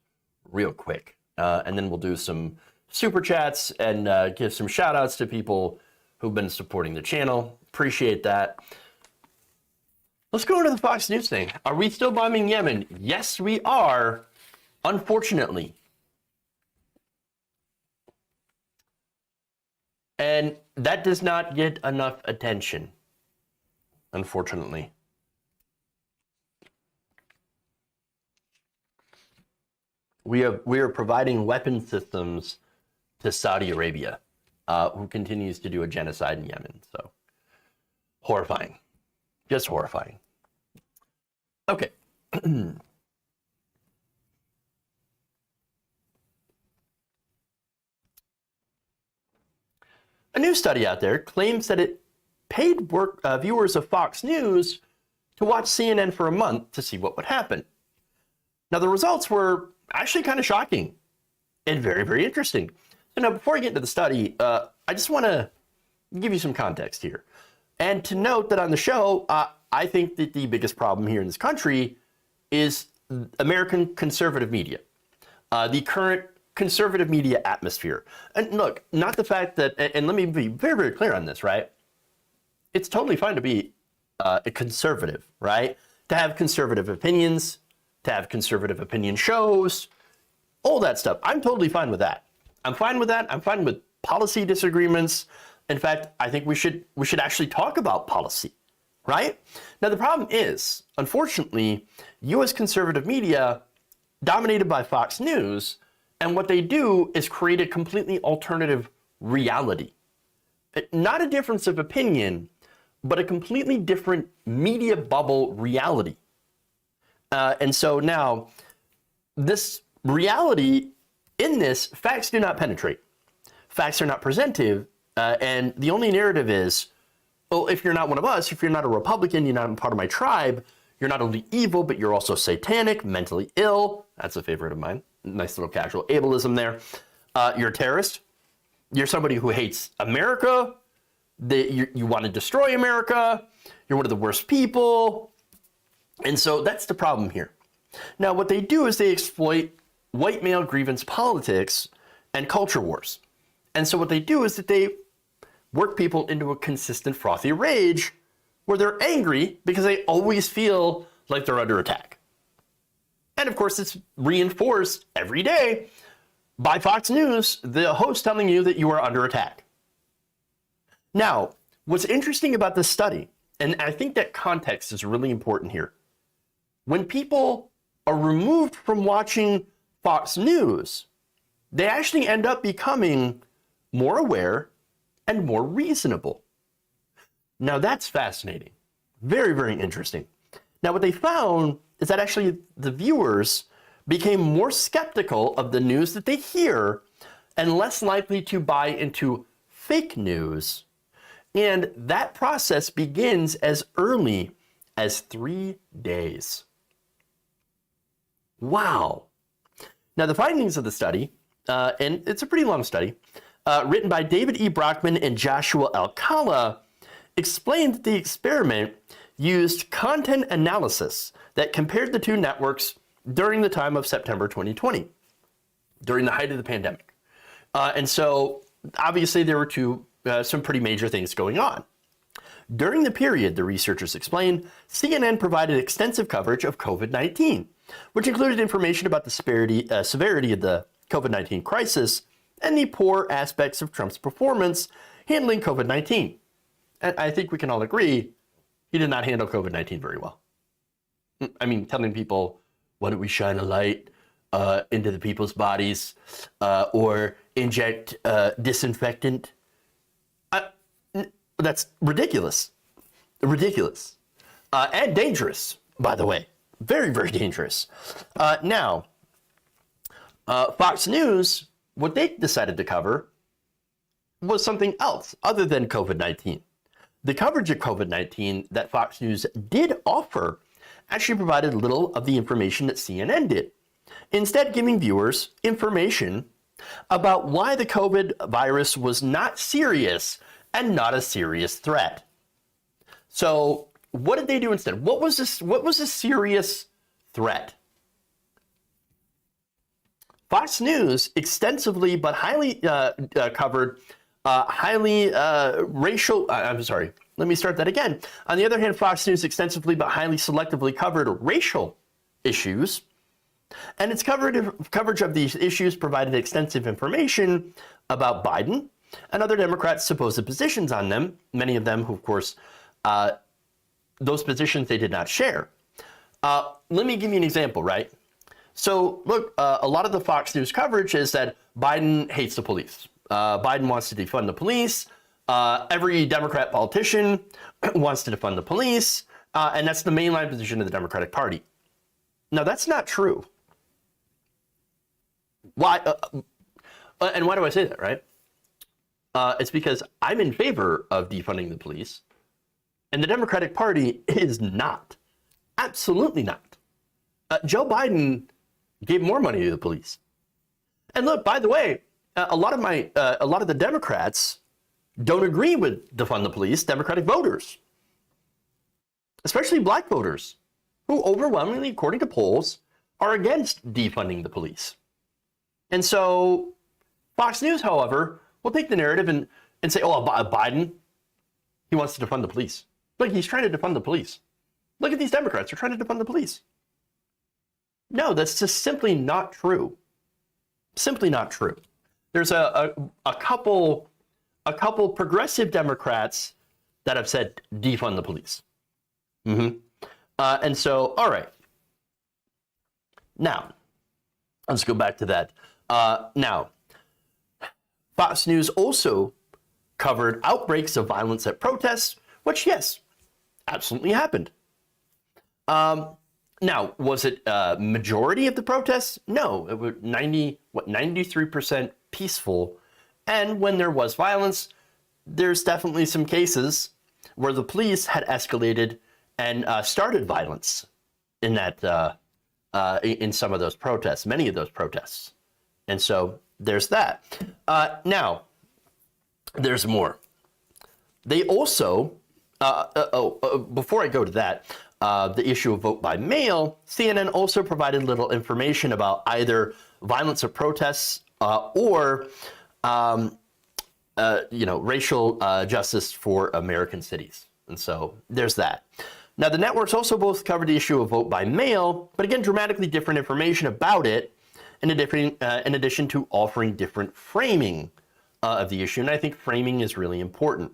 real quick. And then we'll do some super chats and give some shout outs to people who've been supporting the channel. Appreciate that. Let's go into the Fox News thing. Are we still bombing Yemen? Yes, we are. unfortunately. And that does not get enough attention, unfortunately. We are providing weapon systems to Saudi Arabia, who continues to do a genocide in Yemen. So horrifying, just horrifying. Okay. A new study out there claims that it paid viewers of Fox News to watch CNN for a month to see what would happen. Now, the results were actually kind of shocking and very, very interesting. So now, before I get into the study, I just want to give you some context here. And to note that on the show, I think that the biggest problem here in this country is American conservative media, the current conservative media atmosphere. And look, not the fact that, and let me be very, very clear on this, right? It's totally fine to be a conservative, right? To have conservative opinions, to have conservative opinion shows, all that stuff. I'm totally fine with that. I'm fine with that. I'm fine with policy disagreements. In fact, I think we should actually talk about policy, right? Now, the problem is, unfortunately, U.S. conservative media, dominated by Fox News, and what they do is create a completely alternative reality. Not a difference of opinion, but a completely different media bubble reality. And so now, this reality, in this, facts do not penetrate. Facts are not presented, and the only narrative is, well, if you're not one of us, if you're not a Republican, you're not part of my tribe, you're not only evil, but you're also satanic, mentally ill. That's a favorite of mine. Nice little casual ableism there. You're a terrorist. You're somebody who hates America. You want to destroy America. You're one of the worst people. And so that's the problem here. Now, what they do is they exploit white male grievance politics and culture wars. And so what they do is that they work people into a consistent frothy rage where they're angry because they always feel like they're under attack. And of course, it's reinforced every day by Fox News, the host telling you that you are under attack. Now, what's interesting about this study, and I think that context is really important here. When people are removed from watching Fox News, they actually end up becoming more aware and more reasonable. Now, that's fascinating. Very, very interesting. Now, what they found is that actually the viewers became more skeptical of the news that they hear and less likely to buy into fake news. And that process begins as early as 3 days. Wow. Now, the findings of the study, and it's a pretty long study, written by David E. Brockman and Joshua Alcala, explained that the experiment used content analysis that compared the two networks during the time of September 2020, during the height of the pandemic. And so, obviously, there were some pretty major things going on. During the period, the researchers explained, CNN provided extensive coverage of COVID-19, which included information about the severity of the COVID-19 crisis and the poor aspects of Trump's performance handling COVID-19. And I think we can all agree he did not handle COVID-19 very well. I mean, telling people, why don't we shine a light into the people's bodies or inject disinfectant? That's ridiculous. Ridiculous. And dangerous, by the way. Very, very dangerous. Now, Fox News, what they decided to cover was something else other than COVID-19. The coverage of COVID-19 that Fox News did offer actually provided little of the information that CNN did, instead giving viewers information about why the COVID virus was not serious and not a serious threat. So what did they do instead? What was a serious threat? Fox News extensively but highly covered racial, I'm sorry, let me start that again. On the other hand, Fox News extensively but highly selectively covered racial issues, And its coverage of these issues provided extensive information about Biden and other Democrats' supposed positions on them, many of them who, of course, those positions they did not share. Let me give you an example, right? So, look, a lot of the Fox News coverage is that Biden hates the police. Biden wants to defund the police. Every Democrat politician wants to defund the police. And that's the mainline position of the Democratic Party. Now, that's not true. Why? And why do I say that, right? It's because I'm in favor of defunding the police, and the Democratic Party is not. Absolutely not. Joe Biden gave more money to the police. And look, by the way, a lot of the Democrats don't agree with defund the police. Democratic voters, especially black voters, who overwhelmingly, according to polls, are against defunding the police. And so Fox News, however, will take the narrative and say, oh, Biden, he wants to defund the police. Look, he's trying to defund the police. Look at these Democrats, they're trying to defund the police. No, that's just simply not true. Simply not true. There's a couple progressive Democrats that have said defund the police. And so, all right. Now, let's go back to that. Now, Fox News also covered outbreaks of violence at protests, which, yes, absolutely happened. Now, was it a majority of the protests? No, it was 93% peaceful. And when there was violence, there's definitely some cases where the police had escalated and started violence in that in some of those protests, many of those protests. And so there's that. Now, there's more. They also, before I go to that, the issue of vote by mail, CNN also provided little information about either violence of protests or racial justice for American cities. And so there's that. Now, the networks also both covered the issue of vote by mail, but again, dramatically different information about it, in addition to offering different framing of the issue. And I think framing is really important.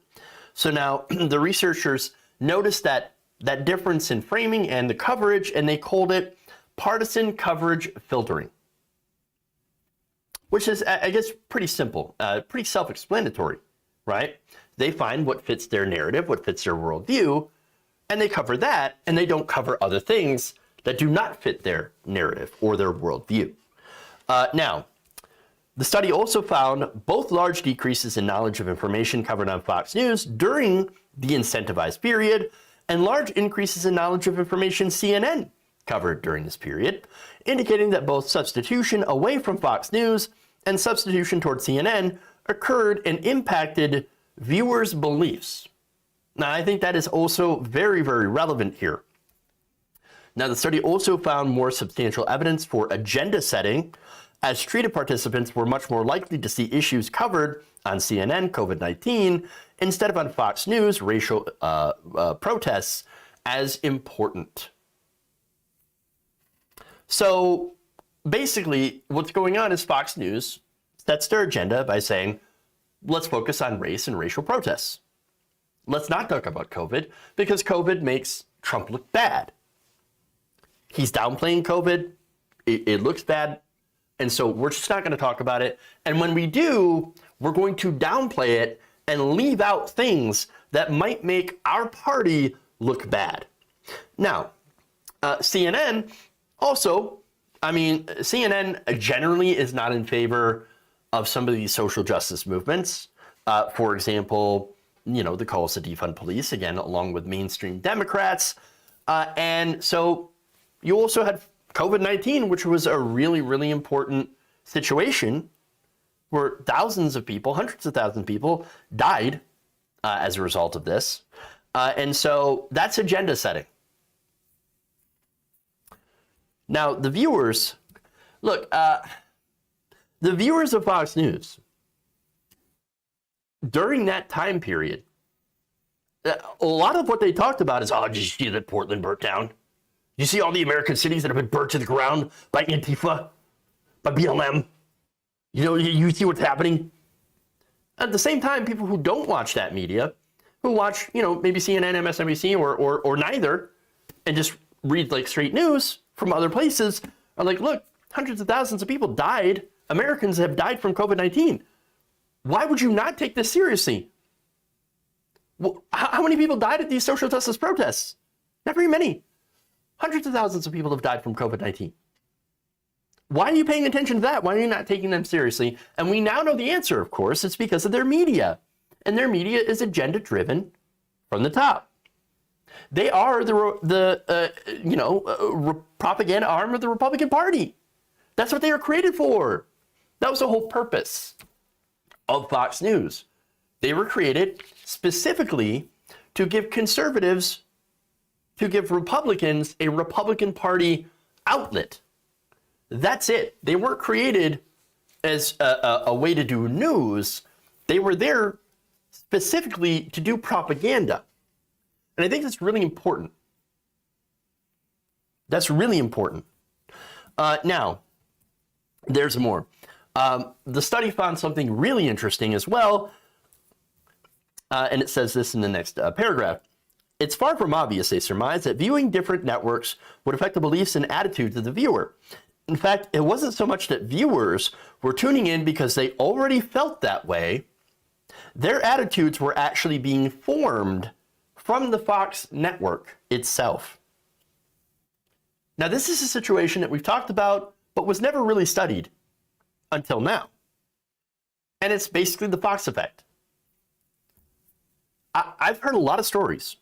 So now the researchers noticed that difference in framing and the coverage, and they called it partisan coverage filtering, which is, I guess, pretty simple, pretty self-explanatory, right? They find what fits their narrative, what fits their worldview, and they cover that, and they don't cover other things that do not fit their narrative or their worldview. Now, the study also found both large decreases in knowledge of information covered on Fox News during the incentivized period and large increases in knowledge of information CNN covered during this period, indicating that both substitution away from Fox News and substitution toward CNN occurred and impacted viewers' beliefs. Now, I think that is also very, very relevant here. Now, the study also found more substantial evidence for agenda setting, as treated participants were much more likely to see issues covered on CNN, COVID-19, instead of on Fox News, racial protests, as important. So basically, what's going on is Fox News sets their agenda by saying, let's focus on race and racial protests. Let's not talk about COVID, because COVID makes Trump look bad. He's downplaying COVID. It looks bad. And so we're just not going to talk about it. And when we do, we're going to downplay it and leave out things that might make our party look bad. Now, CNN also, CNN generally is not in favor of some of these social justice movements. For example, the calls to defund police, again, along with mainstream Democrats. And so you also had COVID-19, which was a really, really important situation where thousands of people, hundreds of thousands of people died as a result of this. And so that's agenda setting. Now, the viewers, look, the viewers of Fox News, during that time period, a lot of what they talked about is, oh, did you see that Portland burnt down? You see all the American cities that have been burnt to the ground by Antifa, by BLM. You know, you see what's happening. At the same time, people who don't watch that media, who watch, you know, maybe CNN, MSNBC, or neither, and just read like straight news from other places, are like, look, hundreds of thousands of people died. Americans have died from COVID-19. Why would you not take this seriously? Well, how many people died at these social justice protests? Not very many. Hundreds of thousands of people have died from COVID-19. Why are you paying attention to that? Why are you not taking them seriously? And we now know the answer, of course. It's because of their media. And their media is agenda-driven from the top. They are the propaganda arm of the Republican Party. That's what they were created for. That was the whole purpose of Fox News. They were created specifically to give conservatives, to give Republicans a Republican Party outlet. That's it. They weren't created as a way to do news. They were there specifically to do propaganda. And I think that's really important. That's really important. Now, there's more. The study found something really interesting as well. And it says this in the next paragraph. It's far from obvious, they surmise, that viewing different networks would affect the beliefs and attitudes of the viewer. In fact, it wasn't so much that viewers were tuning in because they already felt that way. Their attitudes were actually being formed from the Fox network itself. Now, this is a situation that we've talked about, but was never really studied until now. And it's basically the Fox effect. I've heard a lot of stories.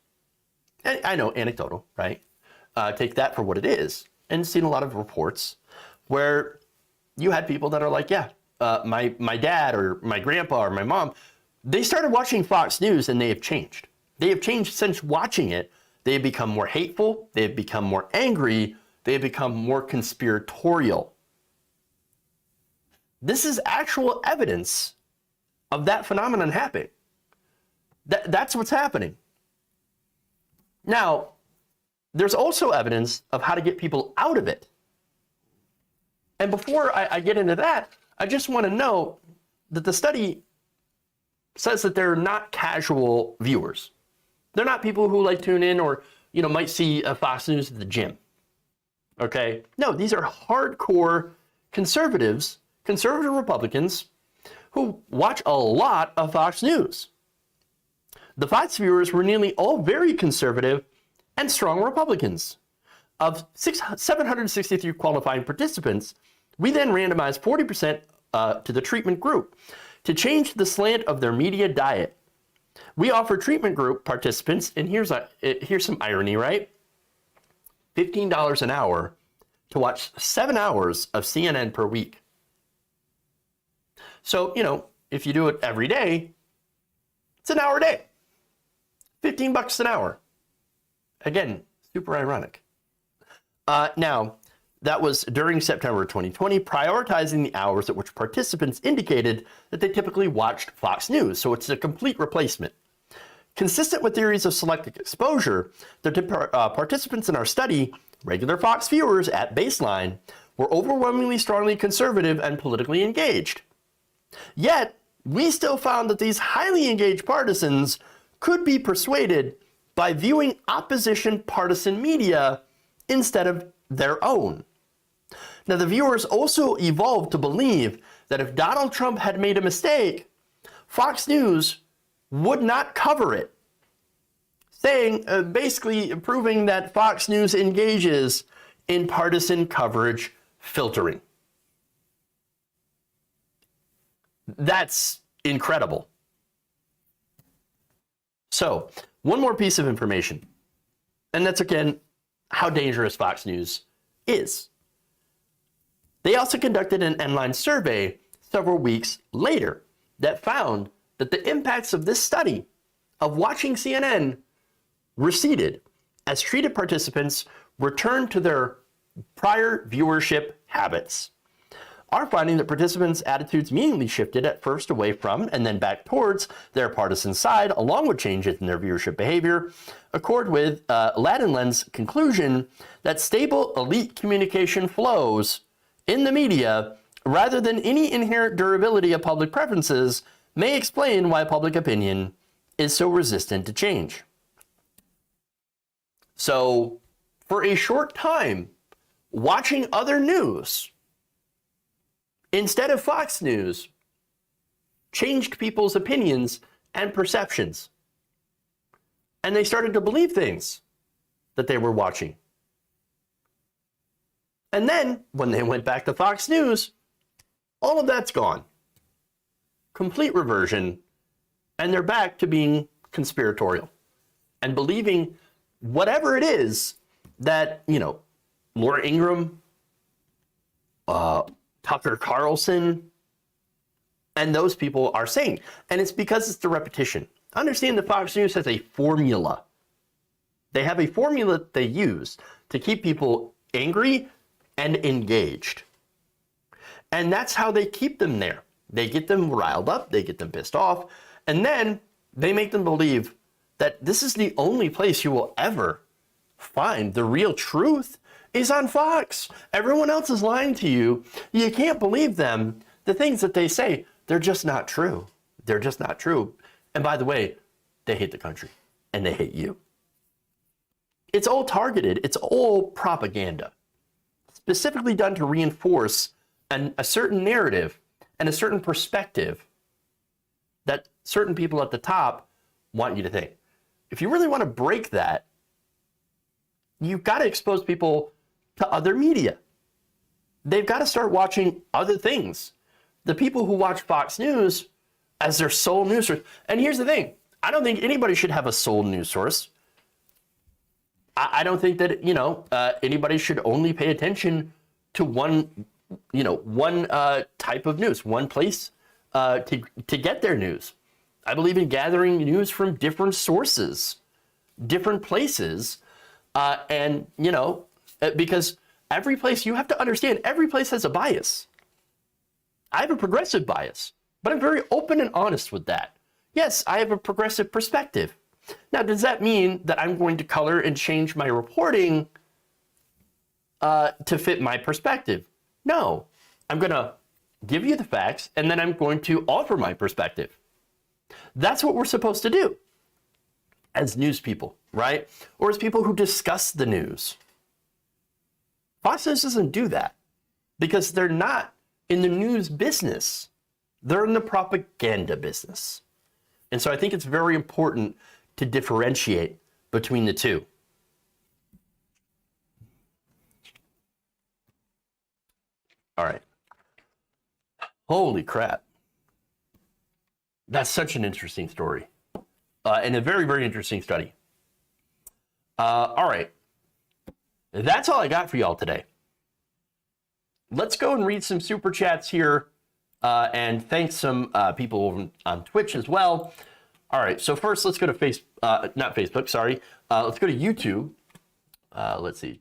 I know, anecdotal, right? Take that for what it is. And seen a lot of reports where you had people that are like, yeah, my dad or my grandpa or my mom, they started watching Fox News and they have changed. They have changed since watching it. They have become more hateful. They have become more angry. They have become more conspiratorial. This is actual evidence of that phenomenon happening. That's what's happening. Now, there's also evidence of how to get people out of it. And before I get into that, I just want to know that the study says that they're not casual viewers. They're not people who like tune in or, you know, might see Fox News at the gym. Okay? No, these are hardcore conservatives, conservative Republicans who watch a lot of Fox News. The Fox viewers were nearly all very conservative and strong Republicans. Of 763 qualifying participants, we then randomized 40% to the treatment group to change the slant of their media diet. We offer treatment group participants, and here's some irony, right? $15 an hour to watch 7 hours of CNN per week. So, you know, if you do it every day, it's an hour a day. $15 an hour. Again, super ironic. Now, that was during September 2020, prioritizing the hours at which participants indicated that they typically watched Fox News. So it's a complete replacement. Consistent with theories of selective exposure, the participants in our study, regular Fox viewers at baseline, were overwhelmingly strongly conservative and politically engaged. Yet, we still found that these highly engaged partisans could be persuaded by viewing opposition partisan media instead of their own. Now, the viewers also evolved to believe that if Donald Trump had made a mistake, Fox News would not cover it, saying, basically proving that Fox News engages in partisan coverage filtering. That's incredible. So, one more piece of information, and that's again how dangerous Fox News is. They also conducted an online survey several weeks later that found that the impacts of this study of watching CNN receded as treated participants returned to their prior viewership habits. are finding that participants' attitudes immediately shifted at first away from and then back towards their partisan side, along with changes in their viewership behavior, accord with Ladinland's conclusion that stable elite communication flows in the media, rather than any inherent durability of public preferences, may explain why public opinion is so resistant to change. So, for a short time, watching other news instead of Fox News changed people's opinions and perceptions. And they started to believe things that they were watching. And then, when they went back to Fox News, all of that's gone. Complete reversion, and they're back to being conspiratorial and believing whatever it is that, Laura Ingraham, Tucker Carlson, and those people are saying. And it's because it's the repetition. Understand that Fox News has a formula. They have a formula that they use to keep people angry and engaged. And that's how they keep them there. They get them riled up, they get them pissed off, and then they make them believe that this is the only place you will ever find the real truth is on Fox. Everyone else is lying to you. You can't believe them. The things that they say, they're just not true. They're just not true. And by the way, they hate the country and they hate you. It's all targeted. It's all propaganda, specifically done to reinforce a certain narrative and a certain perspective that certain people at the top want you to think. If you really want to break that, you've got to expose people to other media. They've got to start watching other things. The people who watch Fox News as their sole news source. And here's the thing. I don't think anybody should have a sole news source. I don't think that, anybody should only pay attention to one type of news, one place to get their news. I believe in gathering news from different sources, different places, because every place, you have to understand, every place has a bias. I have a progressive bias, but I'm very open and honest with that. Yes, I have a progressive perspective. Now, does that mean that I'm going to color and change my reporting to fit my perspective? No. I'm going to give you the facts, and then I'm going to offer my perspective. That's what we're supposed to do as news people, right? Or as people who discuss the news. Fox News doesn't do that because they're not in the news business. They're in the propaganda business. And so I think it's very important to differentiate between the two. All right. Holy crap. That's such an interesting story. And a very, very interesting study. All right. That's all I got for y'all today. Let's go and read some super chats here and thank some people on Twitch as well. All right, so first let's go to let's go to YouTube. Let's see.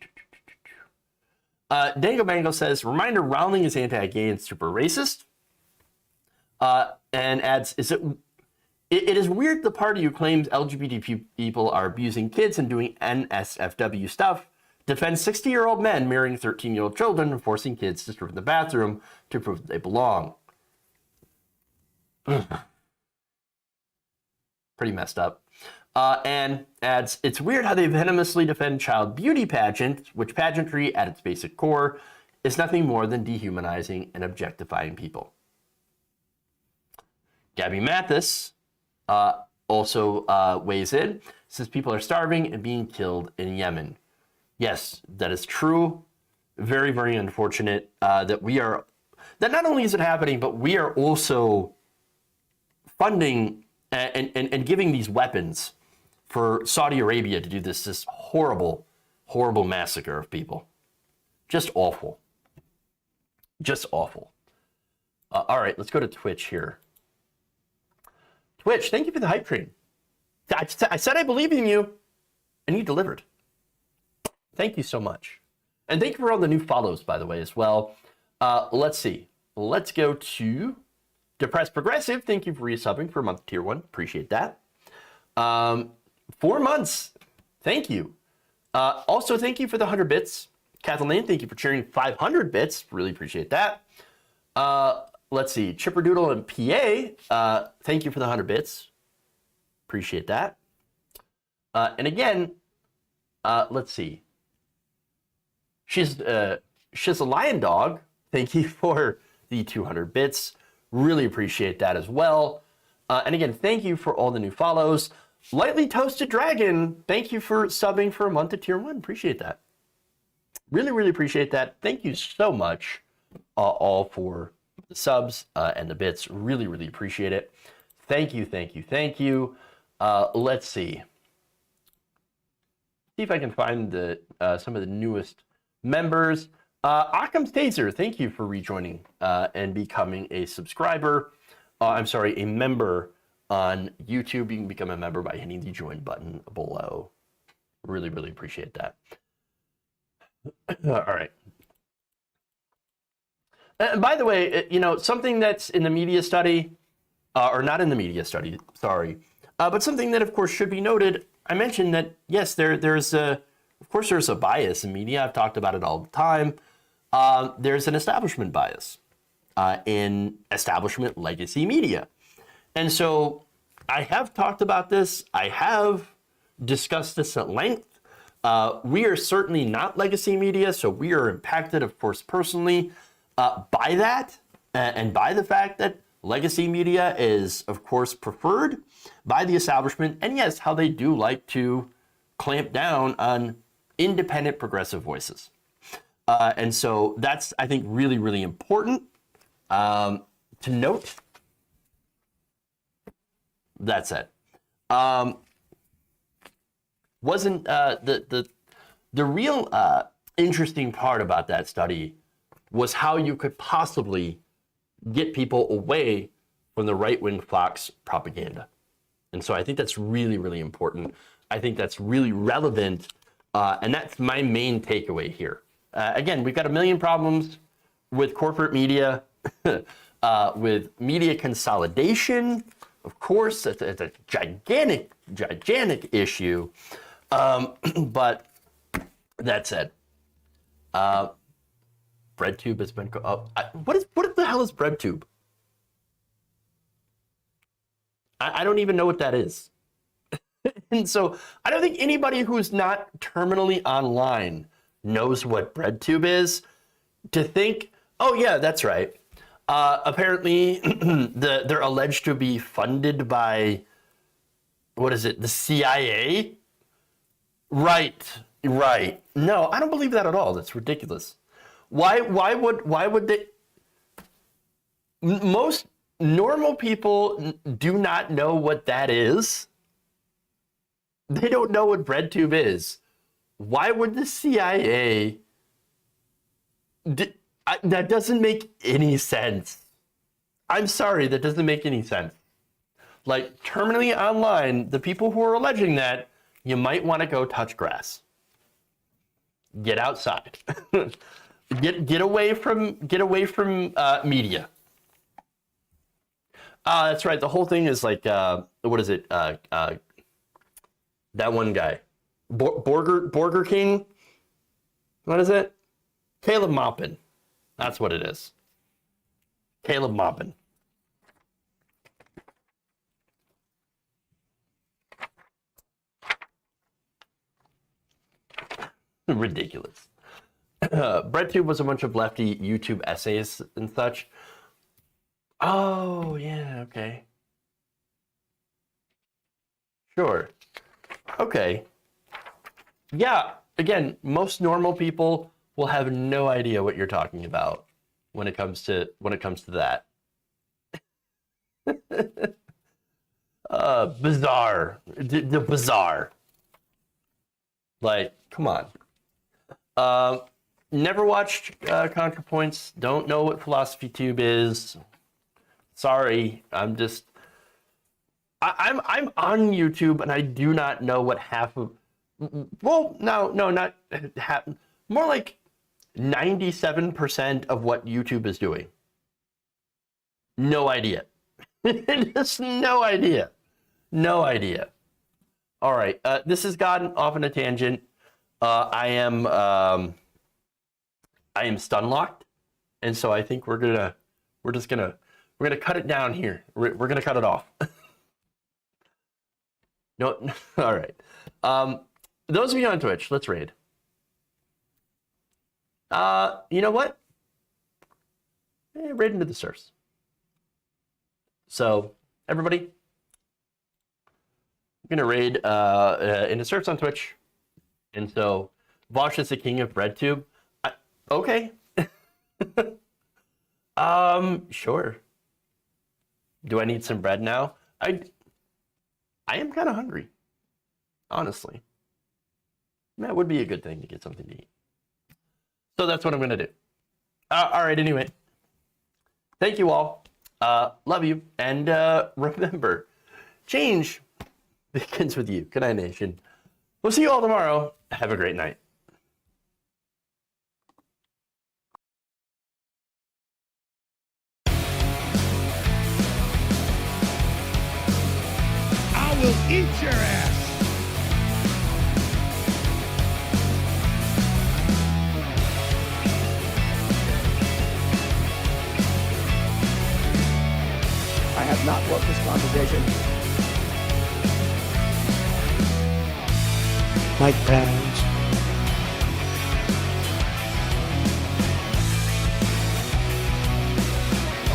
Dango Mango says, reminder, Rowling is anti-gay and super racist. And adds, it is weird the party who claims LGBT people are abusing kids and doing NSFW stuff defends 60-year-old men marrying 13-year-old children and forcing kids to serve in the bathroom to prove that they belong. Pretty messed up. And adds, it's weird how they venomously defend child beauty pageants, which pageantry at its basic core is nothing more than dehumanizing and objectifying people. Gabby Mathis also weighs in, says people are starving and being killed in Yemen. Yes, that is true. Very, very unfortunate that not only is it happening, but we are also funding and giving these weapons for Saudi Arabia to do this horrible, horrible massacre of people. Just awful. Just awful. All right, let's go to Twitch here. Twitch, thank you for the hype train. I said I believe in you, and you delivered. Thank you so much. And thank you for all the new follows, by the way, as well. Let's see. let's go to Depressed Progressive. Thank you for resubbing for a month tier 1. Appreciate that. 4 months. Thank you. Also, thank you for the 100 bits. Kathleen, thank you for cheering 500 bits. Really appreciate that. Let's see. Chipperdoodle and PA, thank you for the 100 bits. Appreciate that. And again, let's see. She's a lion dog. Thank you for the 200 bits. Really appreciate that as well. And again, thank you for all the new follows. Lightly Toasted Dragon, thank you for subbing for a month at tier 1. Appreciate that. Really, really appreciate that. Thank you so much all for the subs and the bits. Really, really appreciate it. Thank you, thank you, thank you. Let's see. See if I can find the some of the newest members. Occam's Taser, thank you for rejoining and becoming a subscriber. I'm sorry, a member on YouTube. You can become a member by hitting the join button below. Really, really appreciate that. All right. And by the way, you know, something that's in the media study, or not in the media study, sorry, but something that, of course, should be noted. I mentioned that, yes, there's a bias in media. I've talked about it all the time. There's an establishment bias in establishment legacy media. And so I have talked about this. I have discussed this at length. We are certainly not legacy media, so we are impacted, of course, personally by that and by the fact that legacy media is, of course, preferred by the establishment. And yes, how they do like to clamp down on independent progressive voices. And so that's, I think, really, really important to note. That's it. Wasn't the real interesting part about that study was how you could possibly get people away from the right-wing Fox propaganda. And so I think that's really, really important. I think that's really relevant. And that's my main takeaway here. Again, we've got a million problems with corporate media, with media consolidation. Of course, it's a gigantic issue. But that said, BreadTube has been. What the hell is BreadTube? I don't even know what that is. And so I don't think anybody who's not terminally online knows what BreadTube is. To think, oh yeah, that's right. Apparently, they're alleged to be funded by, what is it, the CIA? Right. No, I don't believe that at all. That's ridiculous. Why would they? Most normal people do not know what that is. They don't know what BreadTube is. Why would the CIA? That doesn't make any sense. I'm sorry, that doesn't make any sense. Like, terminally online, the people who are alleging that, you might want to go touch grass. Get outside. get away from media. That's right. The whole thing is like, what is it? That one guy, Burger King. What is it? Caleb Maupin. That's what it is. Caleb Maupin. Ridiculous. BreadTube was a bunch of lefty YouTube essays and such. Oh, yeah, okay. Sure. Okay. Yeah, again, most normal people will have no idea what you're talking about when it comes to that. Bizarre. The bizarre. Like, come on. Never watched ContraPoints. Don't know what Philosophy Tube is. Sorry, I'm on YouTube and I do not know what half of. Well, no, not half. More like 97% of what YouTube is doing. No idea. Just no idea. No idea. All right. This has gotten off on a tangent. I am stun locked, and so I think we're gonna cut it down here. We're gonna cut it off. No. All right. Those of you on Twitch, let's raid. You know what? Raid into the serfs. So everybody, I'm gonna raid into serfs on Twitch, and so Vosh is the king of BreadTube. Okay. Sure. Do I need some bread now? I am kind of hungry, honestly. That would be a good thing to get something to eat. So that's what I'm gonna do. All right. Anyway, thank you all. Love you, and remember, change begins with you. Good night, nation. We'll see you all tomorrow. Have a great night. I will eat your ass. I have not loved this conversation. Mike Pence.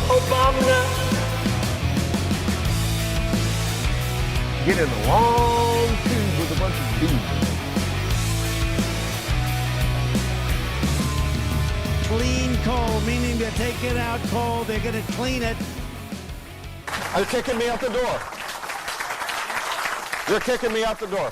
Obama. Get in a long tube with a bunch of demons. Clean coal, meaning to take it out cold. They're going to clean it. They're kicking me out the door. They're kicking me out the door.